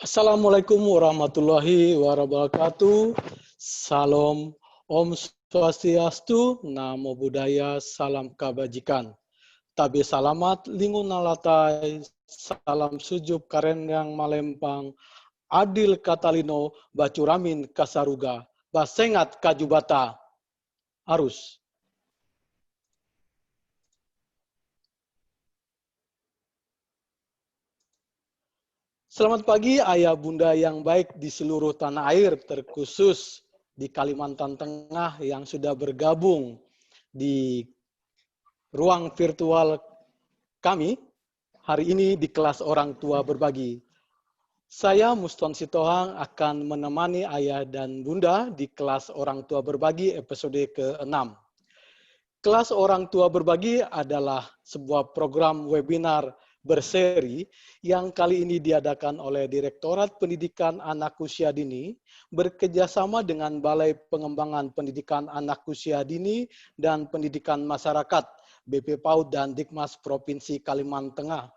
Assalamualaikum warahmatullahi wabarakatuh. Salam, Om Swastiastu, Namo Buddhaya, Salam Kebajikan. Tabe salamat, lingun nalatai, salam sujub karendang malempang, adil katalino, bacuramin kasaruga, basengat kajubata, arus. Selamat pagi ayah bunda yang baik di seluruh tanah air, terkhusus di Kalimantan Tengah yang sudah bergabung di ruang virtual kami hari ini di kelas orang tua berbagi. Saya Muston Sitohang akan menemani ayah dan bunda di kelas orang tua berbagi episode ke-6. Kelas orang tua berbagi adalah sebuah program webinar berseri yang kali ini diadakan oleh Direktorat Pendidikan Anak Usia Dini bekerjasama dengan Balai Pengembangan Pendidikan Anak Usia Dini dan Pendidikan Masyarakat BP PAUD dan Dikmas Provinsi Kalimantan Tengah.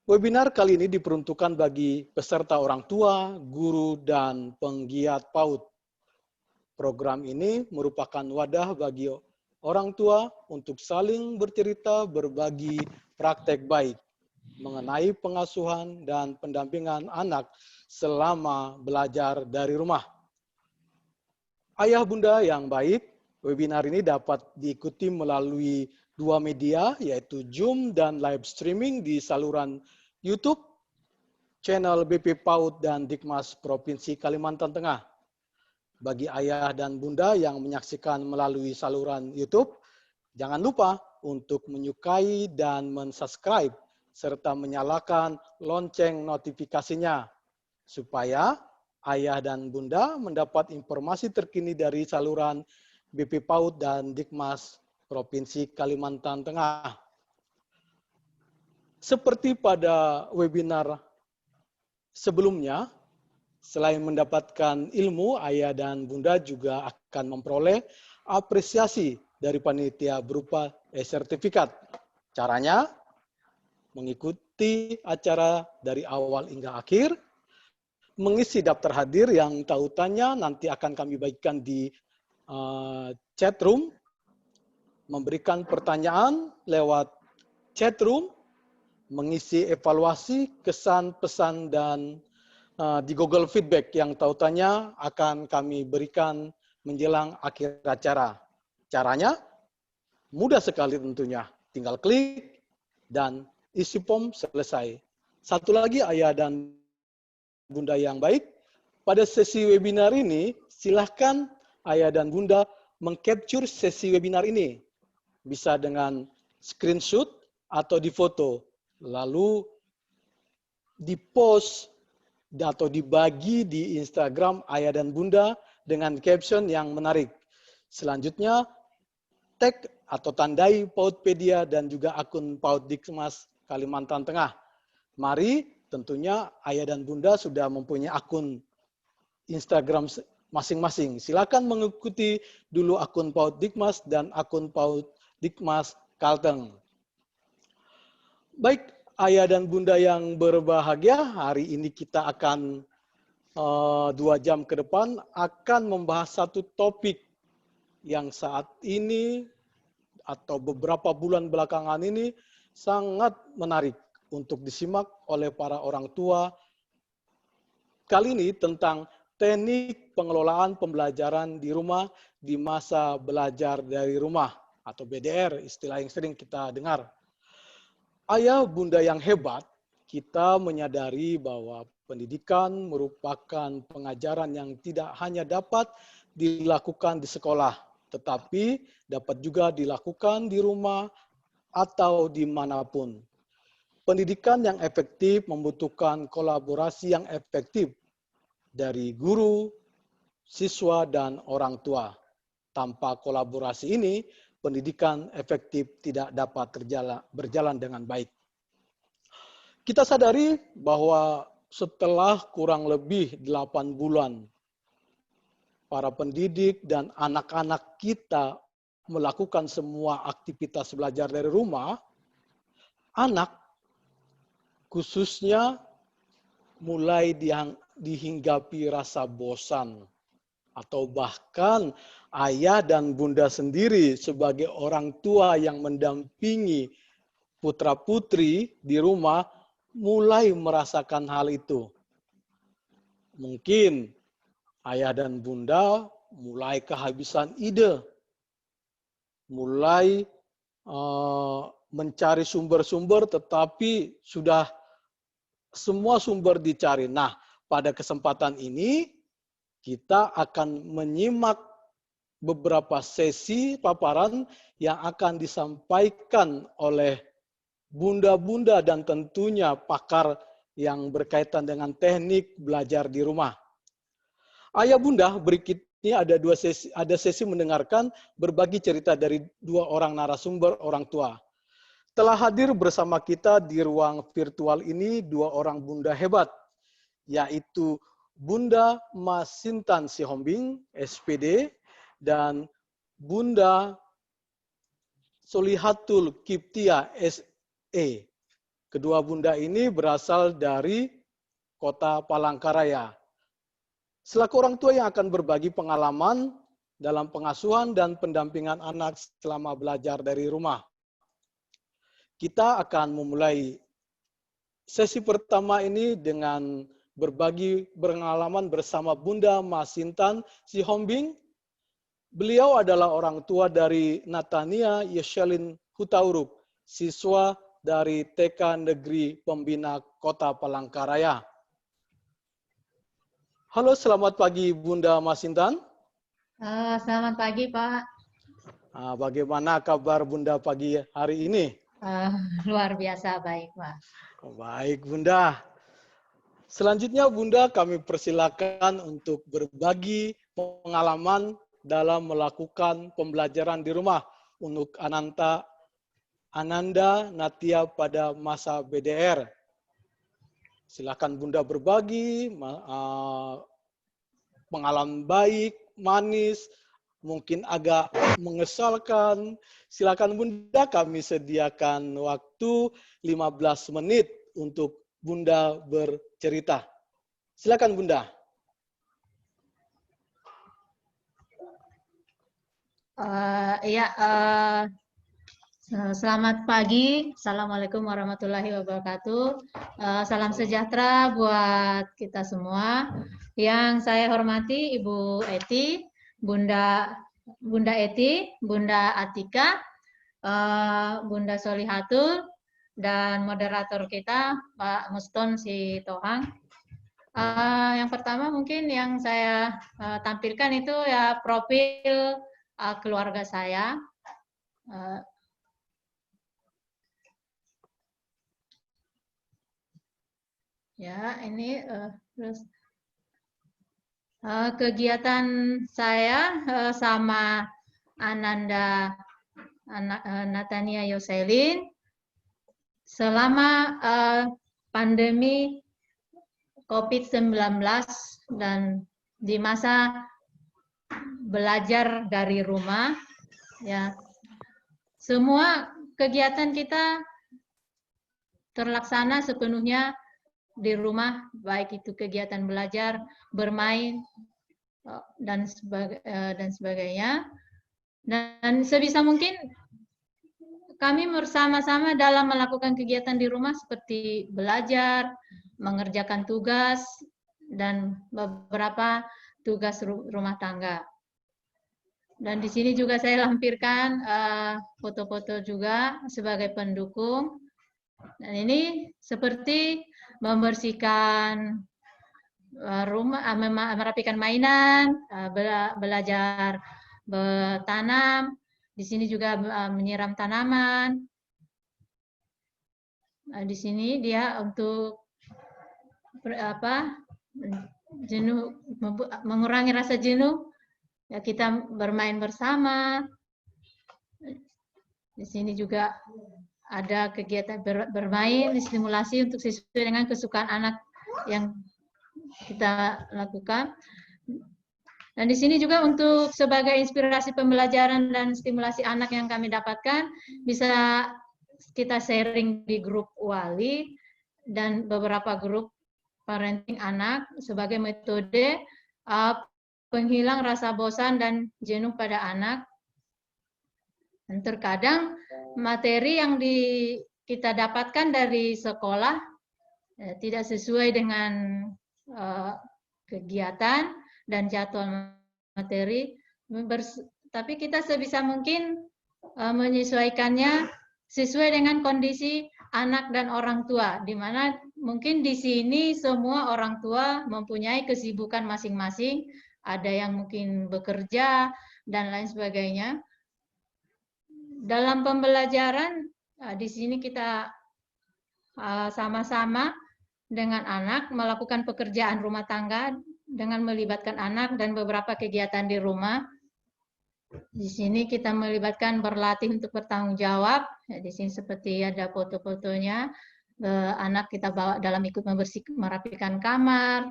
Webinar kali ini diperuntukkan bagi peserta orang tua, guru, dan penggiat PAUD. Program ini merupakan wadah bagi orang tua untuk saling bercerita, berbagi praktek baik mengenai pengasuhan dan pendampingan anak selama belajar dari rumah. Ayah bunda yang baik, webinar ini dapat diikuti melalui dua media, yaitu Zoom dan live streaming di saluran YouTube, channel BP PAUD dan Dikmas Provinsi Kalimantan Tengah. Bagi ayah dan bunda yang menyaksikan melalui saluran YouTube, jangan lupa untuk menyukai dan mensubscribe serta menyalakan lonceng notifikasinya supaya ayah dan bunda mendapat informasi terkini dari saluran BP PAUD dan Dikmas Provinsi Kalimantan Tengah. Seperti pada webinar sebelumnya, selain mendapatkan ilmu, ayah dan bunda juga akan memperoleh apresiasi dari panitia berupa sertifikat. Caranya, mengikuti acara dari awal hingga akhir, mengisi daftar hadir yang tautannya nanti akan kami bagikan di chat room, memberikan pertanyaan lewat chat room, mengisi evaluasi, kesan, pesan, dan di Google Feedback yang tautannya akan kami berikan menjelang akhir acara. Caranya mudah sekali tentunya, tinggal klik dan isi form selesai. Satu lagi ayah dan bunda yang baik, pada sesi webinar ini silahkan ayah dan bunda mengcapture sesi webinar ini. Bisa dengan screenshot atau difoto, lalu dipost atau dibagi di Instagram ayah dan bunda dengan caption yang menarik. Selanjutnya, tag atau tandai Paudpedia dan juga akun PAUD Dikmas Kalimantan Tengah. Mari, tentunya ayah dan bunda sudah mempunyai akun Instagram masing-masing. Silakan mengikuti dulu akun PAUD Dikmas dan akun PAUD Dikmas Kalteng. Baik, ayah dan bunda yang berbahagia, hari ini kita akan 2 jam ke depan akan membahas satu topik yang saat ini atau beberapa bulan belakangan ini sangat menarik untuk disimak oleh para orang tua. Kali ini tentang teknik pengelolaan pembelajaran di rumah di masa belajar dari rumah atau BDR, istilah yang sering kita dengar. Ayah bunda yang hebat, kita menyadari bahwa pendidikan merupakan pengajaran yang tidak hanya dapat dilakukan di sekolah, tetapi dapat juga dilakukan di rumah atau dimanapun. Pendidikan yang efektif membutuhkan kolaborasi yang efektif dari guru, siswa, dan orang tua. Tanpa kolaborasi ini, pendidikan efektif tidak dapat berjalan dengan baik. Kita sadari bahwa setelah kurang lebih 8 bulan, para pendidik dan anak-anak kita melakukan semua aktivitas belajar dari rumah, anak khususnya mulai dihinggapi rasa bosan, atau bahkan ayah dan bunda sendiri sebagai orang tua yang mendampingi putra-putri di rumah mulai merasakan hal itu. Mungkin ayah dan bunda mulai kehabisan ide, mulai mencari sumber-sumber, tetapi sudah semua sumber dicari. Nah, pada kesempatan ini kita akan menyimak beberapa sesi paparan yang akan disampaikan oleh bunda-bunda dan tentunya pakar yang berkaitan dengan teknik belajar di rumah. Ayah bunda, berikutnya ada sesi mendengarkan berbagi cerita dari dua orang narasumber orang tua. Telah hadir bersama kita di ruang virtual ini dua orang bunda hebat, yaitu Bunda Masintan Sihombing, SPD, dan Bunda Solihatul Kiptia, SE. Kedua bunda ini berasal dari Kota Palangkaraya. Selaku orang tua yang akan berbagi pengalaman dalam pengasuhan dan pendampingan anak selama belajar dari rumah. Kita akan memulai sesi pertama ini dengan berbagi pengalaman bersama Bunda Masintan Sihombing. Beliau adalah orang tua dari Natania Yeshelin Hutauruk, siswa dari TK Negeri Pembina Kota Palangkaraya. Halo, selamat pagi Bunda Masintan. Selamat pagi, Pak. Bagaimana kabar Bunda pagi hari ini? Luar biasa baik, Pak. Baik, Bunda. Selanjutnya, Bunda, kami persilakan untuk berbagi pengalaman dalam melakukan pembelajaran di rumah untuk Ananda Natia pada masa BDR. Silakan Bunda berbagi pengalaman baik, manis, mungkin agak mengesalkan. Silakan Bunda, kami sediakan waktu 15 menit untuk Bunda bercerita. Silakan Bunda. Selamat pagi. Assalamualaikum warahmatullahi wabarakatuh. Salam sejahtera buat kita semua. Yang saya hormati Ibu Eti, Bunda Eti, Bunda Atika, Bunda Solihatul, dan moderator kita Pak Muston Sitohang. Yang pertama mungkin yang saya tampilkan itu ya profil keluarga saya. Ya, ini terus kegiatan saya sama Ananda Natania Yoselin selama pandemi COVID-19 dan di masa belajar dari rumah, ya semua kegiatan kita terlaksana sepenuhnya di rumah, baik itu kegiatan belajar, bermain, dan sebagainya. Dan sebisa mungkin kami bersama-sama dalam melakukan kegiatan di rumah seperti belajar, mengerjakan tugas, dan beberapa tugas rumah tangga. Dan di sini juga saya lampirkan foto-foto juga sebagai pendukung. Dan ini seperti membersihkan rumah, merapikan mainan, belajar bertanam. Di sini juga menyiram tanaman. Di sini dia untuk jenuh, mengurangi rasa jenuh. Ya, kita bermain bersama. Di sini juga ada kegiatan bermain, stimulasi untuk sesuai dengan kesukaan anak yang kita lakukan. Dan di sini juga untuk sebagai inspirasi pembelajaran dan stimulasi anak yang kami dapatkan, bisa kita sharing di grup wali dan beberapa grup parenting anak sebagai metode penghilang rasa bosan dan jenuh pada anak. Dan terkadang materi yang kita dapatkan dari sekolah tidak sesuai dengan kegiatan dan jadwal materi, tapi kita sebisa mungkin menyesuaikannya sesuai dengan kondisi anak dan orang tua, di mana mungkin di sini semua orang tua mempunyai kesibukan masing-masing, ada yang mungkin bekerja dan lain sebagainya. Dalam pembelajaran di sini kita sama-sama dengan anak melakukan pekerjaan rumah tangga dengan melibatkan anak dan beberapa kegiatan di rumah. Di sini kita melibatkan berlatih untuk bertanggung jawab. Di sini seperti ada foto-fotonya. Anak kita bawa dalam ikut merapikan kamar,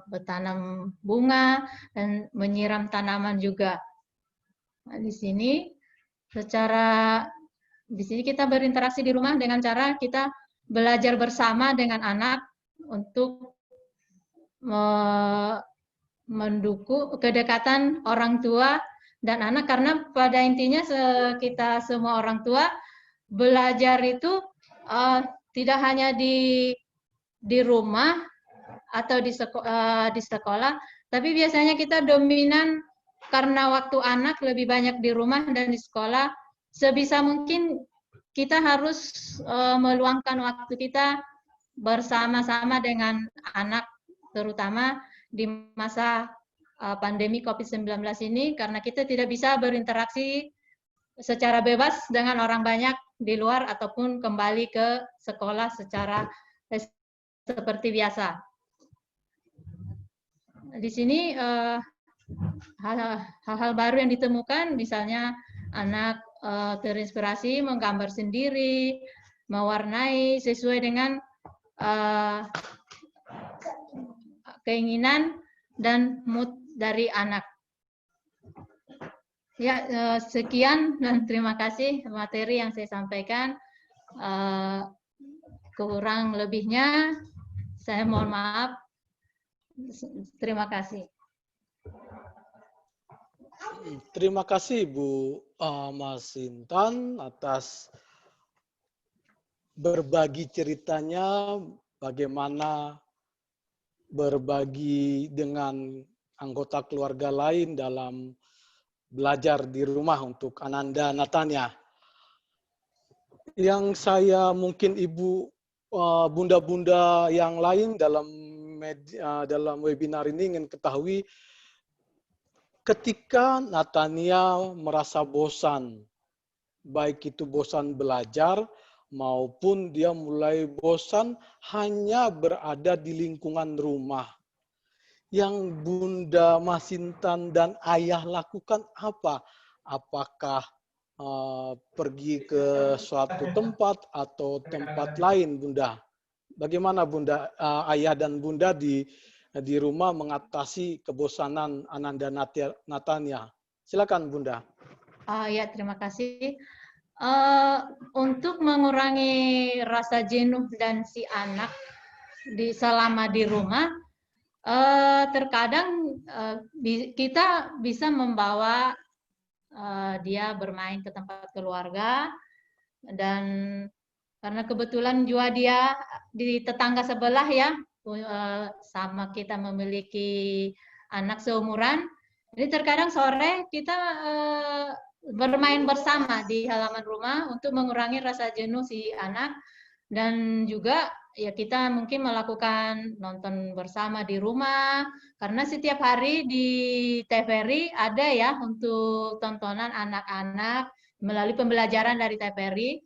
bertanam bunga, dan menyiram tanaman juga. Nah, di sini kita berinteraksi di rumah dengan cara kita belajar bersama dengan anak untuk mendukung kedekatan orang tua dan anak, karena pada intinya kita semua orang tua belajar itu tidak hanya di rumah atau di sekolah, tapi biasanya kita dominan karena waktu anak lebih banyak di rumah dan di sekolah. Sebisa mungkin kita harus meluangkan waktu kita bersama-sama dengan anak, terutama di masa pandemi COVID-19 ini, karena kita tidak bisa berinteraksi secara bebas dengan orang banyak di luar ataupun kembali ke sekolah secara seperti biasa. Di sini hal-hal baru yang ditemukan, misalnya anak terinspirasi menggambar sendiri, mewarnai sesuai dengan keinginan dan mood dari anak. Ya, sekian dan terima kasih materi yang saya sampaikan. Kurang lebihnya saya mohon maaf. Terima kasih. Terima kasih Bu Masinton atas berbagi ceritanya, bagaimana berbagi dengan anggota keluarga lain dalam belajar di rumah untuk Ananda Natanya. Yang saya mungkin Ibu bunda-bunda yang lain dalam webinar ini ingin ketahui, ketika Natania merasa bosan, baik itu bosan belajar maupun dia mulai bosan hanya berada di lingkungan rumah, yang Bunda Masinton dan Ayah lakukan apa? Apakah pergi ke suatu tempat atau tempat lain, Bunda? Bagaimana Bunda, Ayah dan Bunda di rumah mengatasi kebosanan Ananda Natanya? Silakan Bunda. Ya, terima kasih. Untuk mengurangi rasa jenuh dan si anak selama di rumah, terkadang kita bisa membawa dia bermain ke tempat keluarga, dan karena kebetulan juga dia di tetangga sebelah ya, sama kita memiliki anak seumuran, jadi terkadang sore kita bermain bersama di halaman rumah untuk mengurangi rasa jenuh si anak. Dan juga ya kita mungkin melakukan nonton bersama di rumah, karena setiap hari di TVRI ada ya untuk tontonan anak-anak melalui pembelajaran dari TVRI.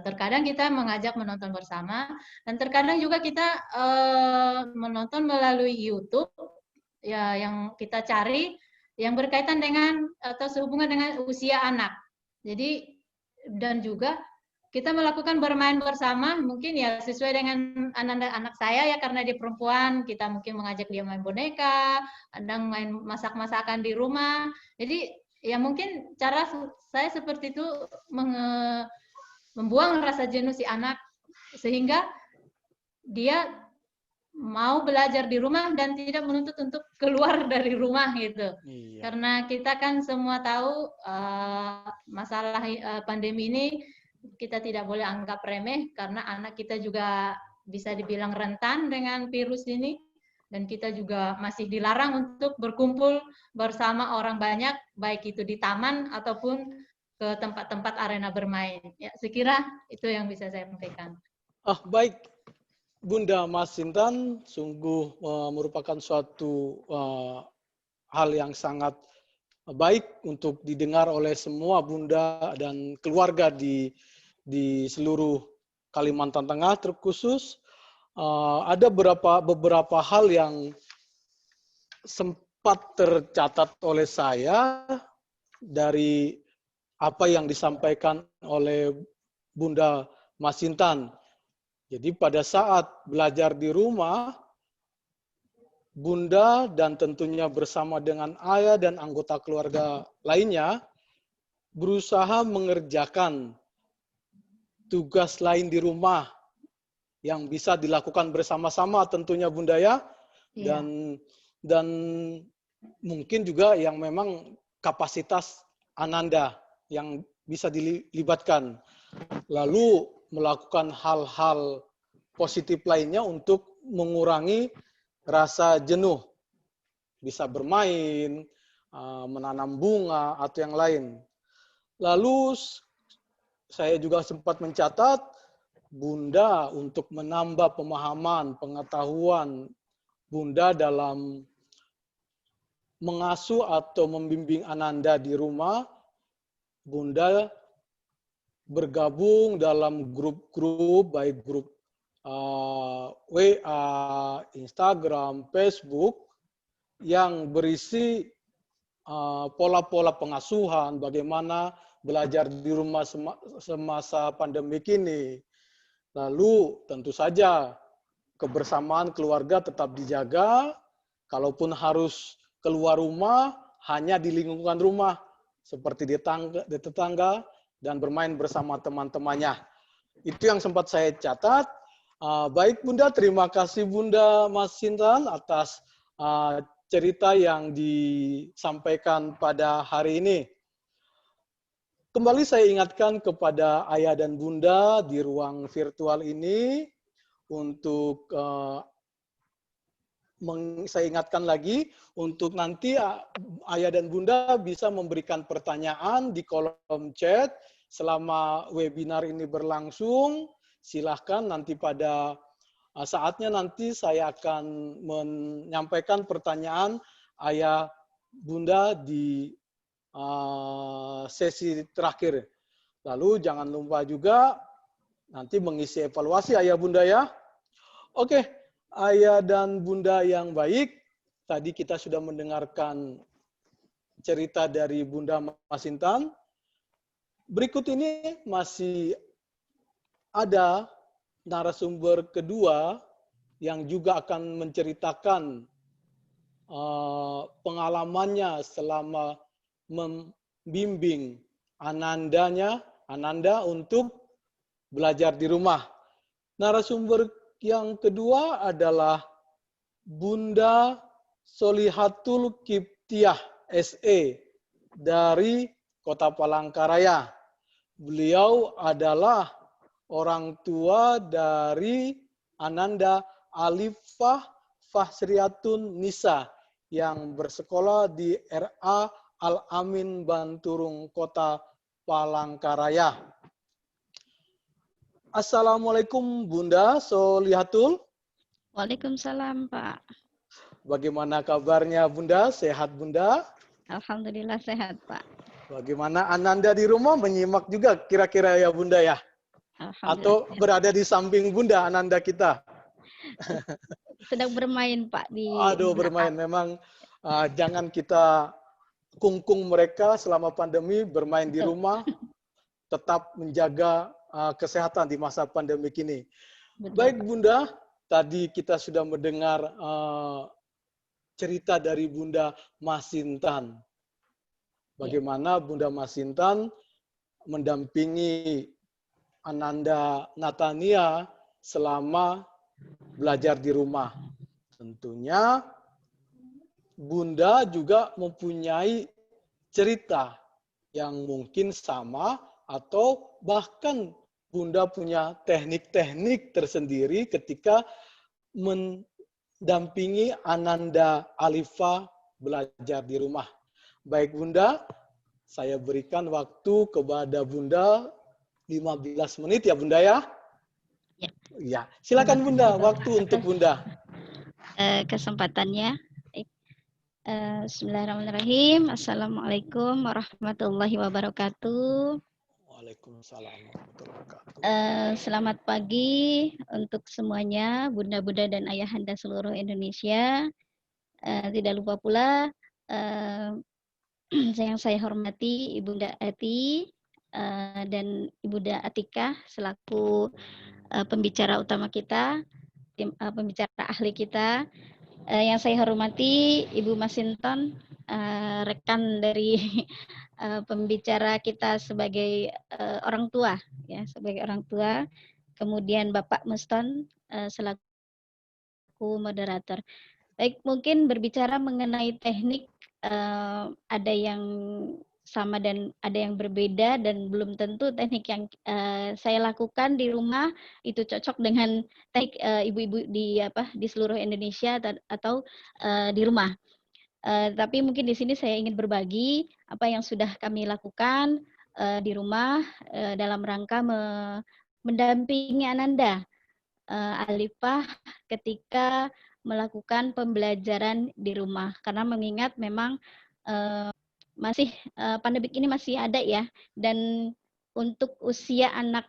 Terkadang kita mengajak menonton bersama, dan terkadang juga kita menonton melalui YouTube ya, yang kita cari yang berkaitan dengan atau sehubungan dengan usia anak. Jadi, dan juga kita melakukan bermain bersama, mungkin ya sesuai dengan anak saya ya, karena dia perempuan, kita mungkin mengajak dia main boneka, kadang main masak-masakan di rumah. Jadi ya mungkin cara saya seperti itu membuang rasa jenuh si anak, sehingga dia mau belajar di rumah dan tidak menuntut untuk keluar dari rumah gitu. Iya. Karena kita kan semua tahu masalah pandemi ini kita tidak boleh anggap remeh karena anak kita juga bisa dibilang rentan dengan virus ini dan kita juga masih dilarang untuk berkumpul bersama orang banyak baik itu di taman ataupun ke tempat-tempat arena bermain. Ya, sekira itu yang bisa saya sampaikan. Baik, Bunda Masintan, sungguh merupakan suatu hal yang sangat baik untuk didengar oleh semua Bunda dan keluarga di seluruh Kalimantan Tengah terkhusus. Ada beberapa hal yang sempat tercatat oleh saya dari apa yang disampaikan oleh Bunda Masintan. Jadi pada saat belajar di rumah, Bunda dan tentunya bersama dengan ayah dan anggota keluarga lainnya berusaha mengerjakan tugas lain di rumah yang bisa dilakukan bersama-sama tentunya Bunda ya. Dan mungkin juga yang memang kapasitas Ananda yang bisa dilibatkan. Lalu melakukan hal-hal positif lainnya untuk mengurangi rasa jenuh. Bisa bermain, menanam bunga, atau yang lain. Lalu saya juga sempat mencatat, Bunda untuk menambah pemahaman, pengetahuan Bunda dalam mengasuh atau membimbing Ananda di rumah, Bunda bergabung dalam grup-grup, baik grup WA, Instagram, Facebook, yang berisi pola-pola pengasuhan, bagaimana belajar di rumah semasa pandemik ini. Lalu tentu saja kebersamaan keluarga tetap dijaga, kalaupun harus keluar rumah, hanya di lingkungan rumah, seperti di tetangga, dan bermain bersama teman-temannya. Itu yang sempat saya catat. Baik Bunda, terima kasih Bunda Masintan atas cerita yang disampaikan pada hari ini. Kembali saya ingatkan kepada ayah dan bunda di ruang virtual ini untuk saya ingatkan lagi untuk nanti ayah dan bunda bisa memberikan pertanyaan di kolom chat selama webinar ini berlangsung. Silahkan nanti pada saatnya nanti saya akan menyampaikan pertanyaan ayah bunda di sesi terakhir. Lalu jangan lupa juga nanti mengisi evaluasi ayah bunda ya. Oke, ayah dan bunda yang baik, tadi kita sudah mendengarkan cerita dari Bunda Masintan. Berikut ini masih ada narasumber kedua yang juga akan menceritakan pengalamannya selama membimbing Ananda untuk belajar di rumah. Narasumber yang kedua adalah Bunda Solihatul Kiptiah SE dari Kota Palangkaraya. Beliau adalah orang tua dari Ananda Alifah Fahsriatun Nisa yang bersekolah di RA Al-Amin Banturung Kota Palangkaraya. Assalamualaikum Bunda Solihatul. Waalaikumsalam Pak. Bagaimana kabarnya Bunda? Sehat Bunda? Alhamdulillah sehat Pak. Bagaimana Ananda di rumah menyimak juga kira-kira ya Bunda ya? Atau berada di samping Bunda Ananda kita? Sedang bermain Pak di bermain. Memang jangan kita kungkung mereka selama pandemi bermain di rumah, tetap menjaga kesehatan di masa pandemi ini. Betul, Baik Pak. Bunda, tadi kita sudah mendengar cerita dari Bunda Masintan. Bagaimana Bunda Masintan mendampingi Ananda Natania selama belajar di rumah. Tentunya Bunda juga mempunyai cerita yang mungkin sama atau bahkan Bunda punya teknik-teknik tersendiri ketika mendampingi Ananda Alifa belajar di rumah. Baik Bunda, saya berikan waktu kepada Bunda 15 menit ya Bunda ya. Ya. Ya, silakan Bunda, waktu untuk Bunda. Kesempatannya. Bismillahirrahmanirrahim. Assalamualaikum warahmatullahi wabarakatuh. Waalaikumsalam warahmatullahi wabarakatuh. Selamat pagi untuk semuanya, bunda-bunda dan ayahanda seluruh Indonesia. Tidak lupa pula yang saya hormati Ibunda Eti dan Ibunda Atika selaku pembicara utama kita, pembicara ahli kita. Yang saya hormati Ibu Masinton, rekan dari pembicara kita sebagai orang tua, ya, sebagai orang tua. Kemudian Bapak Muston selaku moderator. Baik, mungkin berbicara mengenai teknik, ada yang sama dan ada yang berbeda, dan belum tentu teknik yang saya lakukan di rumah itu cocok dengan teknik ibu-ibu di seluruh Indonesia atau di rumah. Tapi mungkin di sini saya ingin berbagi apa yang sudah kami lakukan di rumah dalam rangka mendampingi Ananda Alifah ketika melakukan pembelajaran di rumah, karena mengingat memang masih pandemik ini masih ada ya, dan untuk usia anak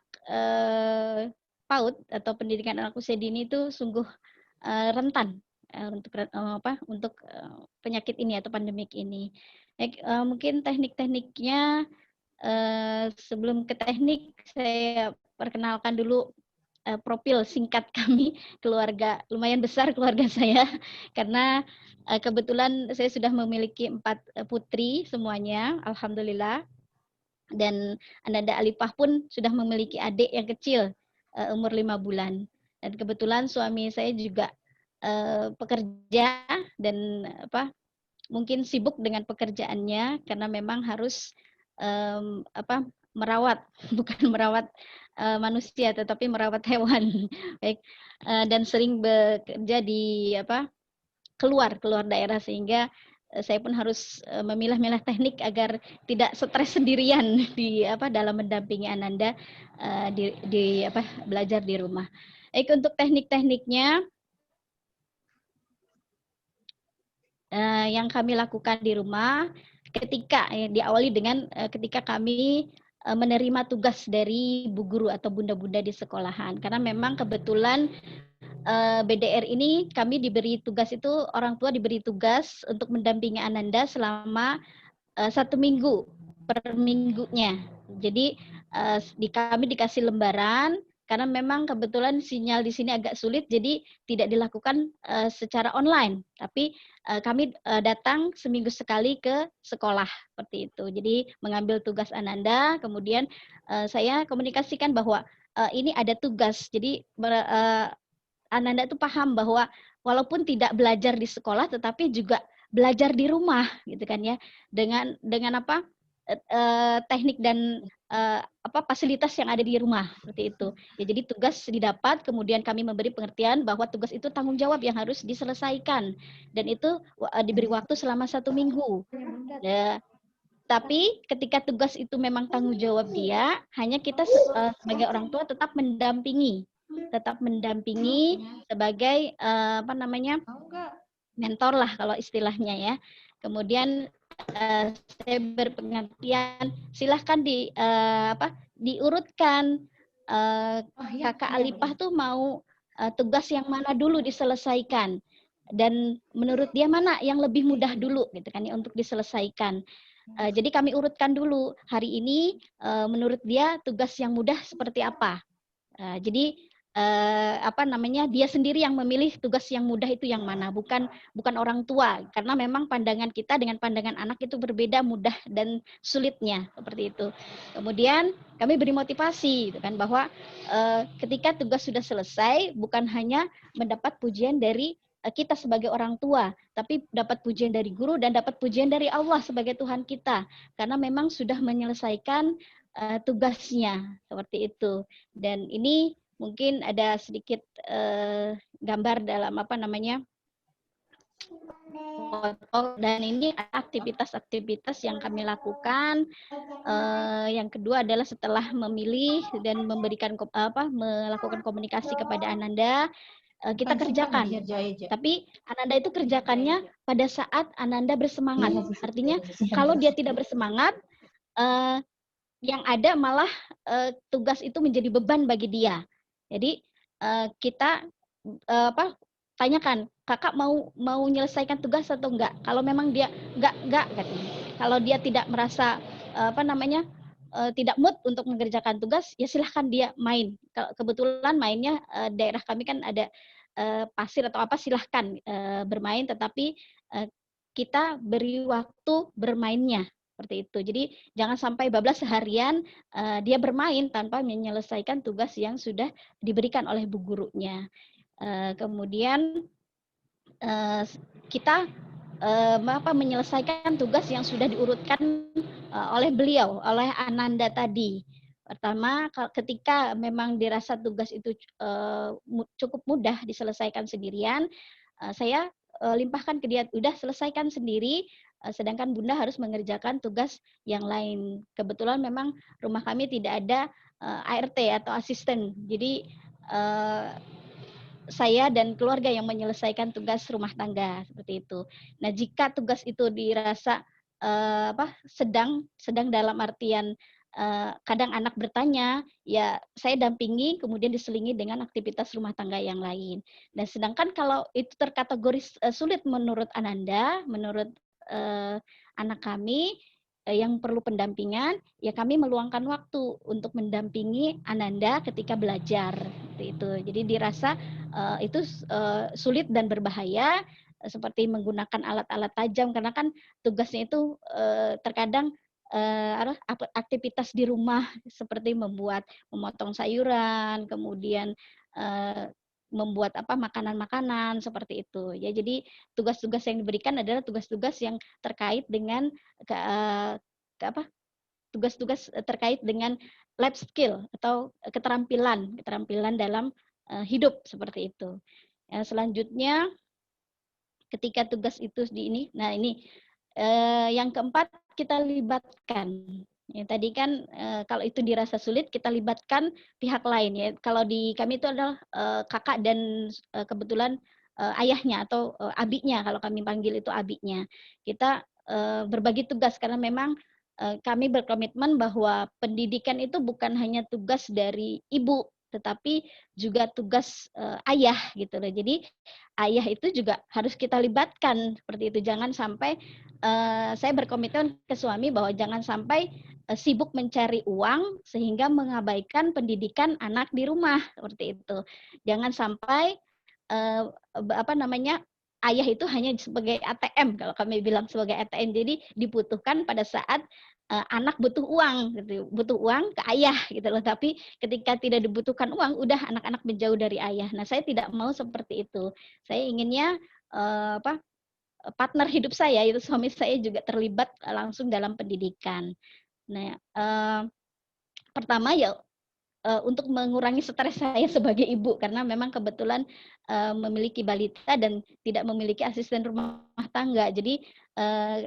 PAUD atau pendidikan anak usia dini itu sungguh rentan untuk penyakit ini atau pandemik ini. Mungkin teknik-tekniknya, sebelum ke teknik saya perkenalkan dulu profil singkat kami, keluarga lumayan besar keluarga saya, karena kebetulan saya sudah memiliki 4 putri semuanya, alhamdulillah. Dan Ananda Alifah pun sudah memiliki adik yang kecil, umur 5 bulan. Dan kebetulan suami saya juga pekerja dan mungkin sibuk dengan pekerjaannya, karena memang harus merawat, bukan merawat manusia tetapi merawat hewan. Baik, dan sering bekerja di keluar daerah, sehingga saya pun harus memilah-milah teknik agar tidak stres sendirian di dalam mendampingi Ananda belajar di rumah. Baik, untuk teknik-tekniknya yang kami lakukan di rumah ketika diawali dengan ketika kami menerima tugas dari bu guru atau bunda-bunda di sekolahan, karena memang kebetulan BDR ini kami diberi tugas, itu orang tua diberi tugas untuk mendampingi Ananda selama 1 minggu per minggunya. Jadi kami dikasih lembaran, karena memang kebetulan sinyal di sini agak sulit, jadi tidak dilakukan secara online, tapi kami datang seminggu sekali ke sekolah seperti itu. Jadi mengambil tugas Ananda, kemudian saya komunikasikan bahwa ini ada tugas. Jadi Ananda itu paham bahwa walaupun tidak belajar di sekolah, tetapi juga belajar di rumah, gitu kan ya, dengan teknik dan fasilitas yang ada di rumah seperti itu. Ya, jadi tugas didapat, kemudian kami memberi pengertian bahwa tugas itu tanggung jawab yang harus diselesaikan, dan itu diberi waktu selama 1 minggu. Ya, tapi ketika tugas itu memang tanggung jawab dia, hanya kita sebagai orang tua tetap mendampingi sebagai mentor lah kalau istilahnya ya. Kemudian saya berpengertian, silahkan diurutkan kakak Alifah tuh mau tugas yang mana dulu diselesaikan, dan menurut dia mana yang lebih mudah dulu, gitu kan ya, untuk diselesaikan. Jadi kami urutkan dulu, hari ini menurut dia tugas yang mudah seperti apa. Jadi dia sendiri yang memilih tugas yang mudah itu yang mana, bukan orang tua, karena memang pandangan kita dengan pandangan anak itu berbeda, mudah dan sulitnya seperti itu. Kemudian kami beri motivasi, gitu kan, bahwa ketika tugas sudah selesai, bukan hanya mendapat pujian dari kita sebagai orang tua, tapi dapat pujian dari guru dan dapat pujian dari Allah sebagai Tuhan kita, karena memang sudah menyelesaikan tugasnya seperti itu. Dan ini mungkin ada sedikit gambar dalam apa namanya foto, dan ini aktivitas-aktivitas yang kami lakukan. Yang kedua adalah setelah memilih dan melakukan komunikasi kepada Ananda, kita kerjakan. Tapi Ananda itu kerjakannya pada saat Ananda bersemangat. Artinya kalau dia tidak bersemangat, yang ada malah tugas itu menjadi beban bagi dia. Jadi kita tanyakan, kakak mau menyelesaikan tugas atau enggak? Kalau memang dia enggak katanya. Kalau dia tidak merasa tidak mood untuk mengerjakan tugas, ya silahkan dia main. Kebetulan mainnya daerah kami kan ada pasir atau apa, silahkan bermain, tetapi kita beri waktu bermainnya. Seperti itu. Jadi jangan sampai bablas seharian dia bermain tanpa menyelesaikan tugas yang sudah diberikan oleh bu gurunya. Kemudian kita menyelesaikan tugas yang sudah diurutkan oleh beliau, oleh Ananda tadi. Pertama, ketika memang dirasa tugas itu cukup mudah diselesaikan sendirian, saya limpahkan ke dia, udah selesaikan sendiri, sedangkan Bunda harus mengerjakan tugas yang lain. Kebetulan memang rumah kami tidak ada ART atau asisten, jadi saya dan keluarga yang menyelesaikan tugas rumah tangga seperti itu. Nah, jika tugas itu dirasa sedang dalam artian kadang anak bertanya, ya saya dampingi, kemudian diselingi dengan aktivitas rumah tangga yang lain. Dan sedangkan kalau itu terkategori sulit menurut Ananda, menurut anak kami yang perlu pendampingan, ya kami meluangkan waktu untuk mendampingi Ananda ketika belajar seperti itu. Jadi dirasa itu sulit dan berbahaya, seperti menggunakan alat-alat tajam, karena kan tugasnya itu terkadang aktivitas di rumah seperti memotong sayuran, kemudian membuat makanan-makanan seperti itu. Ya, jadi tugas-tugas yang diberikan adalah tugas-tugas yang terkait dengan tugas-tugas terkait dengan life skill atau keterampilan dalam hidup seperti itu. Selanjutnya ketika tugas itu nah ini yang keempat, kita libatkan. Ya, tadi kan kalau itu dirasa sulit, kita libatkan pihak lain. Ya. Kalau di kami itu adalah kakak dan kebetulan ayahnya atau abiknya, kalau kami panggil itu abiknya. Kita berbagi tugas karena memang kami berkomitmen bahwa pendidikan itu bukan hanya tugas dari ibu, tetapi juga tugas ayah gitu loh. Jadi ayah itu juga harus kita libatkan seperti itu. Jangan sampai saya berkomitmen ke suami bahwa jangan sampai sibuk mencari uang sehingga mengabaikan pendidikan anak di rumah seperti itu. Jangan sampai ayah itu hanya sebagai ATM, kalau kami bilang sebagai ATM. Jadi dibutuhkan pada saat anak butuh uang, gitu, butuh uang ke ayah gitu loh. Tapi ketika tidak dibutuhkan uang, udah anak-anak menjauh dari ayah. Nah, saya tidak mau seperti itu. Saya inginnya partner hidup saya itu suami saya juga terlibat langsung dalam pendidikan. Nah, pertama ya untuk mengurangi stres saya sebagai ibu, karena memang kebetulan memiliki balita dan tidak memiliki asisten rumah tangga. Jadi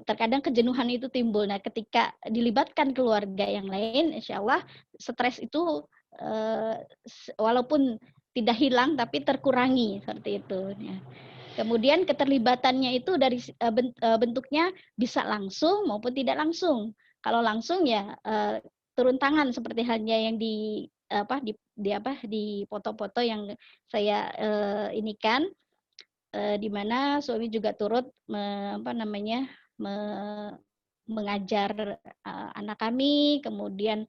terkadang kejenuhan itu timbul. Nah, ketika dilibatkan keluarga yang lain, insya Allah stres itu walaupun tidak hilang tapi terkurangi seperti itu. Ya. Kemudian keterlibatannya itu dari bentuknya bisa langsung maupun tidak langsung. Kalau langsung ya turun tangan seperti halnya yang di foto-foto yang saya inikan, di mana suami juga turut mengajar anak kami, kemudian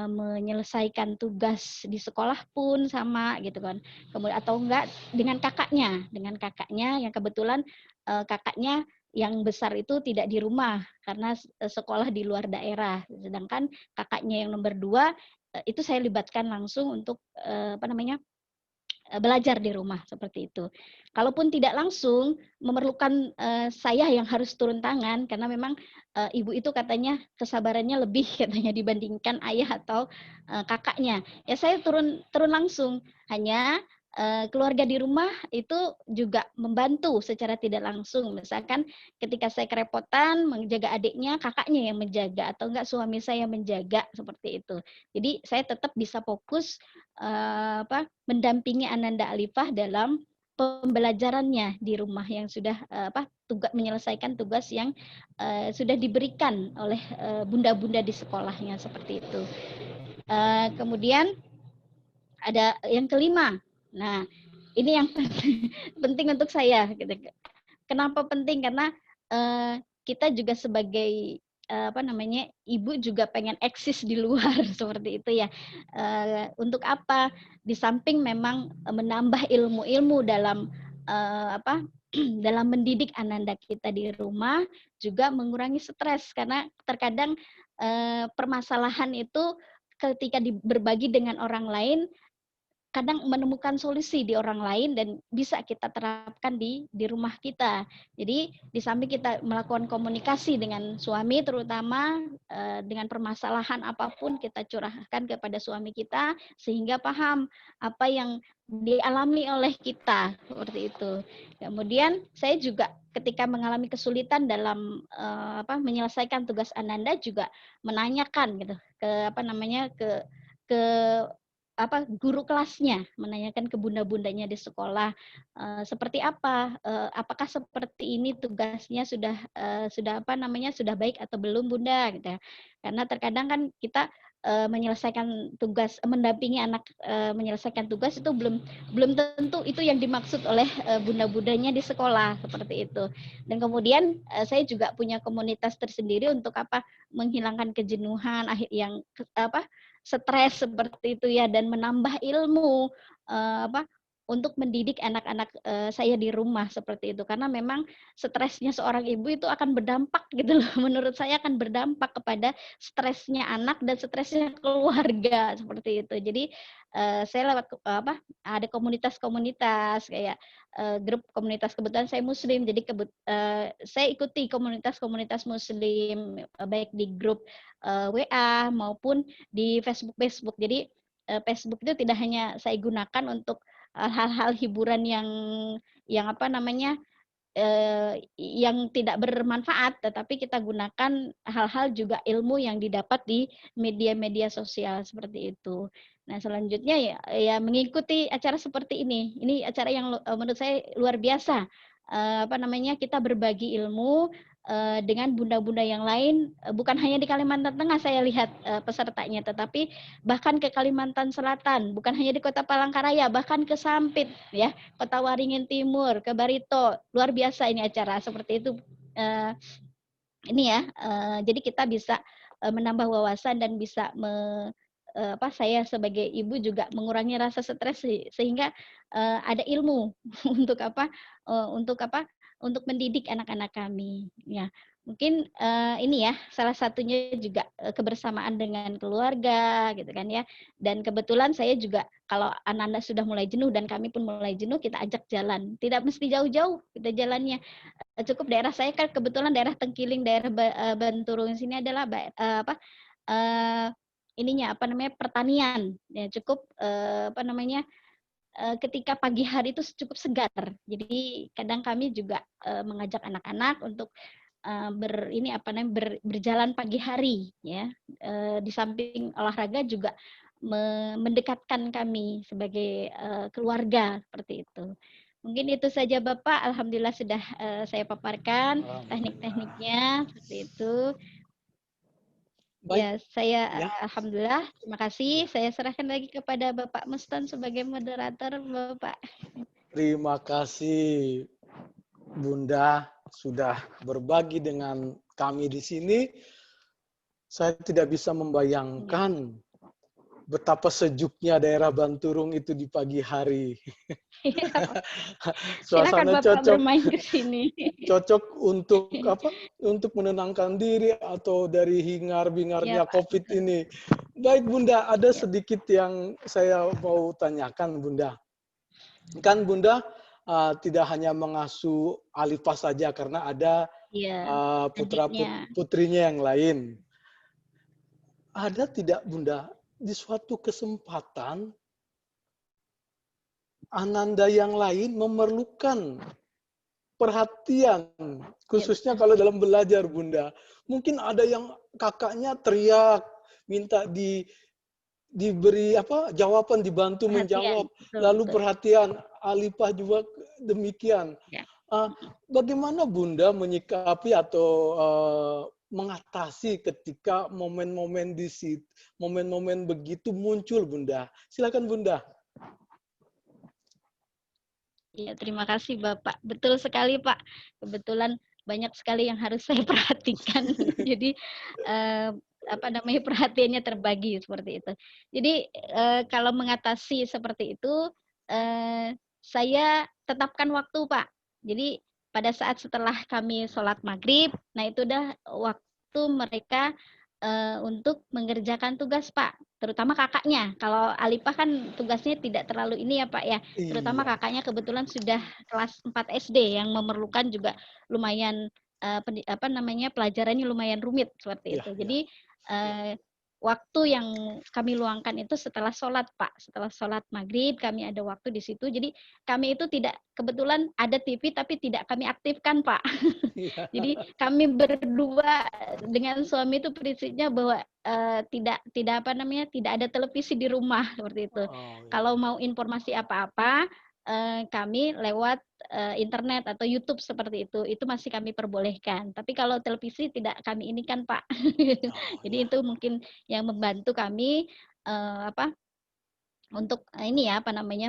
menyelesaikan tugas di sekolah pun sama gitu kan. Kemudian atau enggak dengan kakaknya yang kebetulan kakaknya yang besar itu tidak di rumah karena sekolah di luar daerah. Sedangkan kakaknya yang nomor 2 itu saya libatkan langsung untuk belajar di rumah seperti itu. Kalaupun tidak langsung memerlukan saya yang harus turun tangan karena memang ibu itu katanya kesabarannya lebih katanya dibandingkan ayah atau kakaknya. Ya saya turun langsung. Hanya keluarga di rumah itu juga membantu secara tidak langsung. Misalkan ketika saya kerepotan menjaga adiknya, kakaknya yang menjaga atau enggak suami saya yang menjaga seperti itu. Jadi saya tetap bisa fokus mendampingi Ananda Alifah dalam pembelajarannya di rumah yang sudah menyelesaikan tugas yang sudah diberikan oleh bunda-bunda di sekolahnya seperti itu. Kemudian ada yang kelima. Nah, ini yang penting untuk saya. Kenapa penting? Karena kita juga sebagai ibu juga pengen eksis di luar seperti itu ya. Untuk apa? Di samping memang menambah ilmu-ilmu dalam dalam mendidik Ananda kita di rumah, juga mengurangi stres karena terkadang permasalahan itu ketika berbagi dengan orang lain kadang menemukan solusi di orang lain dan bisa kita terapkan di rumah kita. Jadi di samping kita melakukan komunikasi dengan suami terutama dengan permasalahan apapun kita curahkan kepada suami kita sehingga paham apa yang dialami oleh kita seperti itu. Kemudian saya juga ketika mengalami kesulitan dalam menyelesaikan tugas Ananda juga menanyakan gitu ke guru kelasnya, menanyakan ke bunda-bundanya di sekolah seperti apa, apakah seperti ini tugasnya sudah sudah baik atau belum bunda gitu ya. Karena terkadang kan kita menyelesaikan tugas, mendampingi anak menyelesaikan tugas itu belum tentu itu yang dimaksud oleh bunda-bundanya di sekolah seperti itu. Dan kemudian saya juga punya komunitas tersendiri untuk menghilangkan kejenuhan yang stres seperti itu ya, dan menambah ilmu untuk mendidik anak-anak saya di rumah seperti itu, karena memang stresnya seorang ibu itu akan berdampak gitu loh, menurut saya akan berdampak kepada stresnya anak dan stresnya keluarga seperti itu. Jadi saya lewat ada komunitas-komunitas kayak grup komunitas, kebetulan saya muslim jadi saya ikuti komunitas-komunitas muslim baik di grup WA maupun di Facebook. Jadi Facebook itu tidak hanya saya gunakan untuk hal-hal hiburan yang yang tidak bermanfaat, tetapi kita gunakan hal-hal juga ilmu yang didapat di media-media sosial seperti itu. Nah, selanjutnya ya mengikuti acara seperti ini. Ini acara yang menurut saya luar biasa. Kita berbagi ilmu dengan bunda-bunda yang lain, bukan hanya di Kalimantan Tengah saya lihat pesertanya, tetapi bahkan ke Kalimantan Selatan, bukan hanya di Kota Palangkaraya, bahkan ke Sampit, ya, Kota Waringin Timur, ke Barito, luar biasa ini acara seperti itu. Jadi kita bisa menambah wawasan dan bisa saya sebagai ibu juga mengurangi rasa stres sehingga ada ilmu untuk mendidik anak-anak kami. Ya, mungkin ini ya salah satunya juga kebersamaan dengan keluarga gitu kan ya. Dan kebetulan saya juga kalau Ananda sudah mulai jenuh dan kami pun mulai jenuh, kita ajak jalan. Tidak mesti jauh-jauh kita jalannya. Cukup daerah saya kan kebetulan daerah Tengkiling, daerah Banturung sini adalah pertanian. Ya, cukup ketika pagi hari itu cukup segar. Jadi kadang kami juga mengajak anak-anak untuk berjalan pagi hari ya. Di samping olahraga juga mendekatkan kami sebagai keluarga seperti itu. Mungkin itu saja Bapak. Alhamdulillah sudah saya paparkan teknik-tekniknya seperti itu. Baik. Ya, saya alhamdulillah, terima kasih. Saya serahkan lagi kepada Bapak Muston sebagai moderator, Bapak. Terima kasih Bunda sudah berbagi dengan kami di sini. Saya tidak bisa membayangkan betapa sejuknya daerah Banturung itu di pagi hari. Silakan Bapak bermain ke sini. Cocok untuk untuk menenangkan diri atau dari hingar-bingarnya COVID ini. Baik Bunda, ada sedikit yang saya mau tanyakan Bunda. Kan Bunda tidak hanya mengasuh Alifah saja karena ada Iya, putra adiknya. putrinya yang lain. Ada tidak Bunda di suatu kesempatan Ananda yang lain memerlukan perhatian, Iya, khususnya betul. kalau dalam belajar Bunda. Mungkin ada yang kakaknya teriak, minta diberi jawaban, dibantu Perhatian, menjawab, betul, lalu betul. perhatian. Alifah juga demikian. Ya. Bagaimana Bunda menyikapi atau mengatasi ketika momen-momen momen-momen begitu muncul Bunda? Silakan Bunda. Iya, terima kasih Bapak. Betul sekali Pak. Kebetulan banyak sekali yang harus saya perhatikan. Jadi perhatiannya terbagi seperti itu. Jadi kalau mengatasi seperti itu, saya tetapkan waktu Pak. Jadi pada saat setelah kami sholat maghrib, nah itu udah waktu mereka untuk mengerjakan tugas Pak. Terutama kakaknya. Kalau Alipah kan tugasnya tidak terlalu ini ya Pak ya. Terutama Iya. kakaknya kebetulan sudah kelas 4 SD yang memerlukan juga lumayan pelajarannya lumayan rumit seperti Iya, itu. iya. Jadi waktu yang kami luangkan itu setelah sholat Pak, setelah sholat maghrib kami ada waktu di situ. Jadi kami itu tidak, kebetulan ada TV tapi tidak kami aktifkan Pak. Iya. Jadi kami berdua dengan suami itu prinsipnya bahwa tidak tidak ada televisi di rumah seperti itu. Oh, iya. Kalau mau informasi apa-apa kami lewat internet atau YouTube seperti itu masih kami perbolehkan. Tapi kalau televisi tidak kami ini kan Pak. Oh, Jadi iya. itu mungkin yang membantu kami untuk ini ya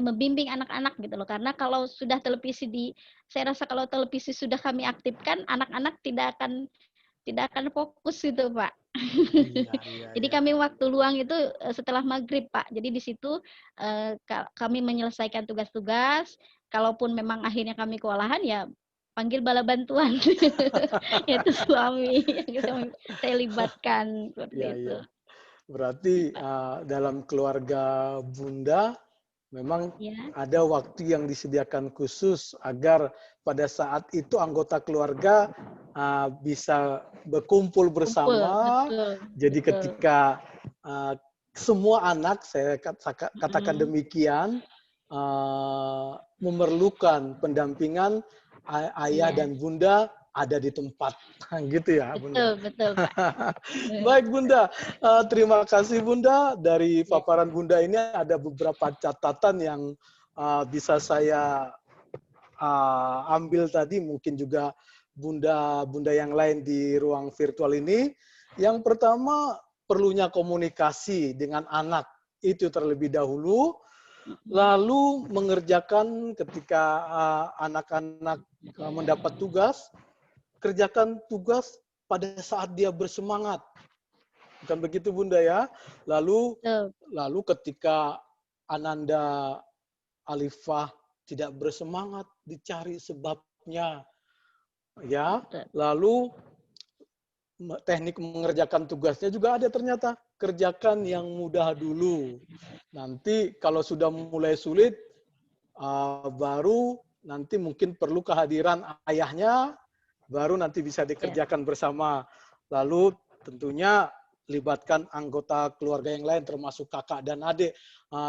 membimbing anak-anak gitu loh. Karena kalau sudah saya rasa kalau televisi sudah kami aktifkan, anak-anak tidak akan fokus gitu Pak. Iya, iya, Jadi iya. kami waktu luang itu setelah maghrib Pak. Jadi di situ kami menyelesaikan tugas-tugas. Kalaupun memang akhirnya kami kewalahan ya panggil bala bantuan. Itu suami yang saya libatkan seperti Iya, itu. iya. Ya, Berarti Pak. dalam keluarga Bunda memang Ya, ada waktu yang disediakan khusus agar pada saat itu anggota keluarga bisa berkumpul kumpul, bersama. betul, Jadi betul. ketika semua anak, saya katakan Mm, demikian, memerlukan pendampingan, ayah iya, dan bunda ada di tempat. Gitu ya, betul, Bunda. betul Pak. Baik, Bunda. Terima kasih, Bunda. Dari Ya, paparan Bunda ini ada beberapa catatan yang bisa saya ambil tadi, mungkin juga Bunda-Bunda yang lain di ruang virtual ini. Yang pertama, perlunya komunikasi dengan anak itu terlebih dahulu, lalu mengerjakan ketika anak-anak mendapat tugas, kerjakan tugas pada saat dia bersemangat. Bukan begitu Bunda ya? Lalu betul, ketika Ananda Alifah tidak bersemangat, dicari sebabnya. Ya, betul. lalu teknik mengerjakan tugasnya juga ada ternyata. Kerjakan yang mudah dulu. Nanti kalau sudah mulai sulit, baru nanti mungkin perlu kehadiran ayahnya, baru nanti bisa Ya, dikerjakan bersama. Lalu tentunya libatkan anggota keluarga yang lain termasuk kakak dan adik.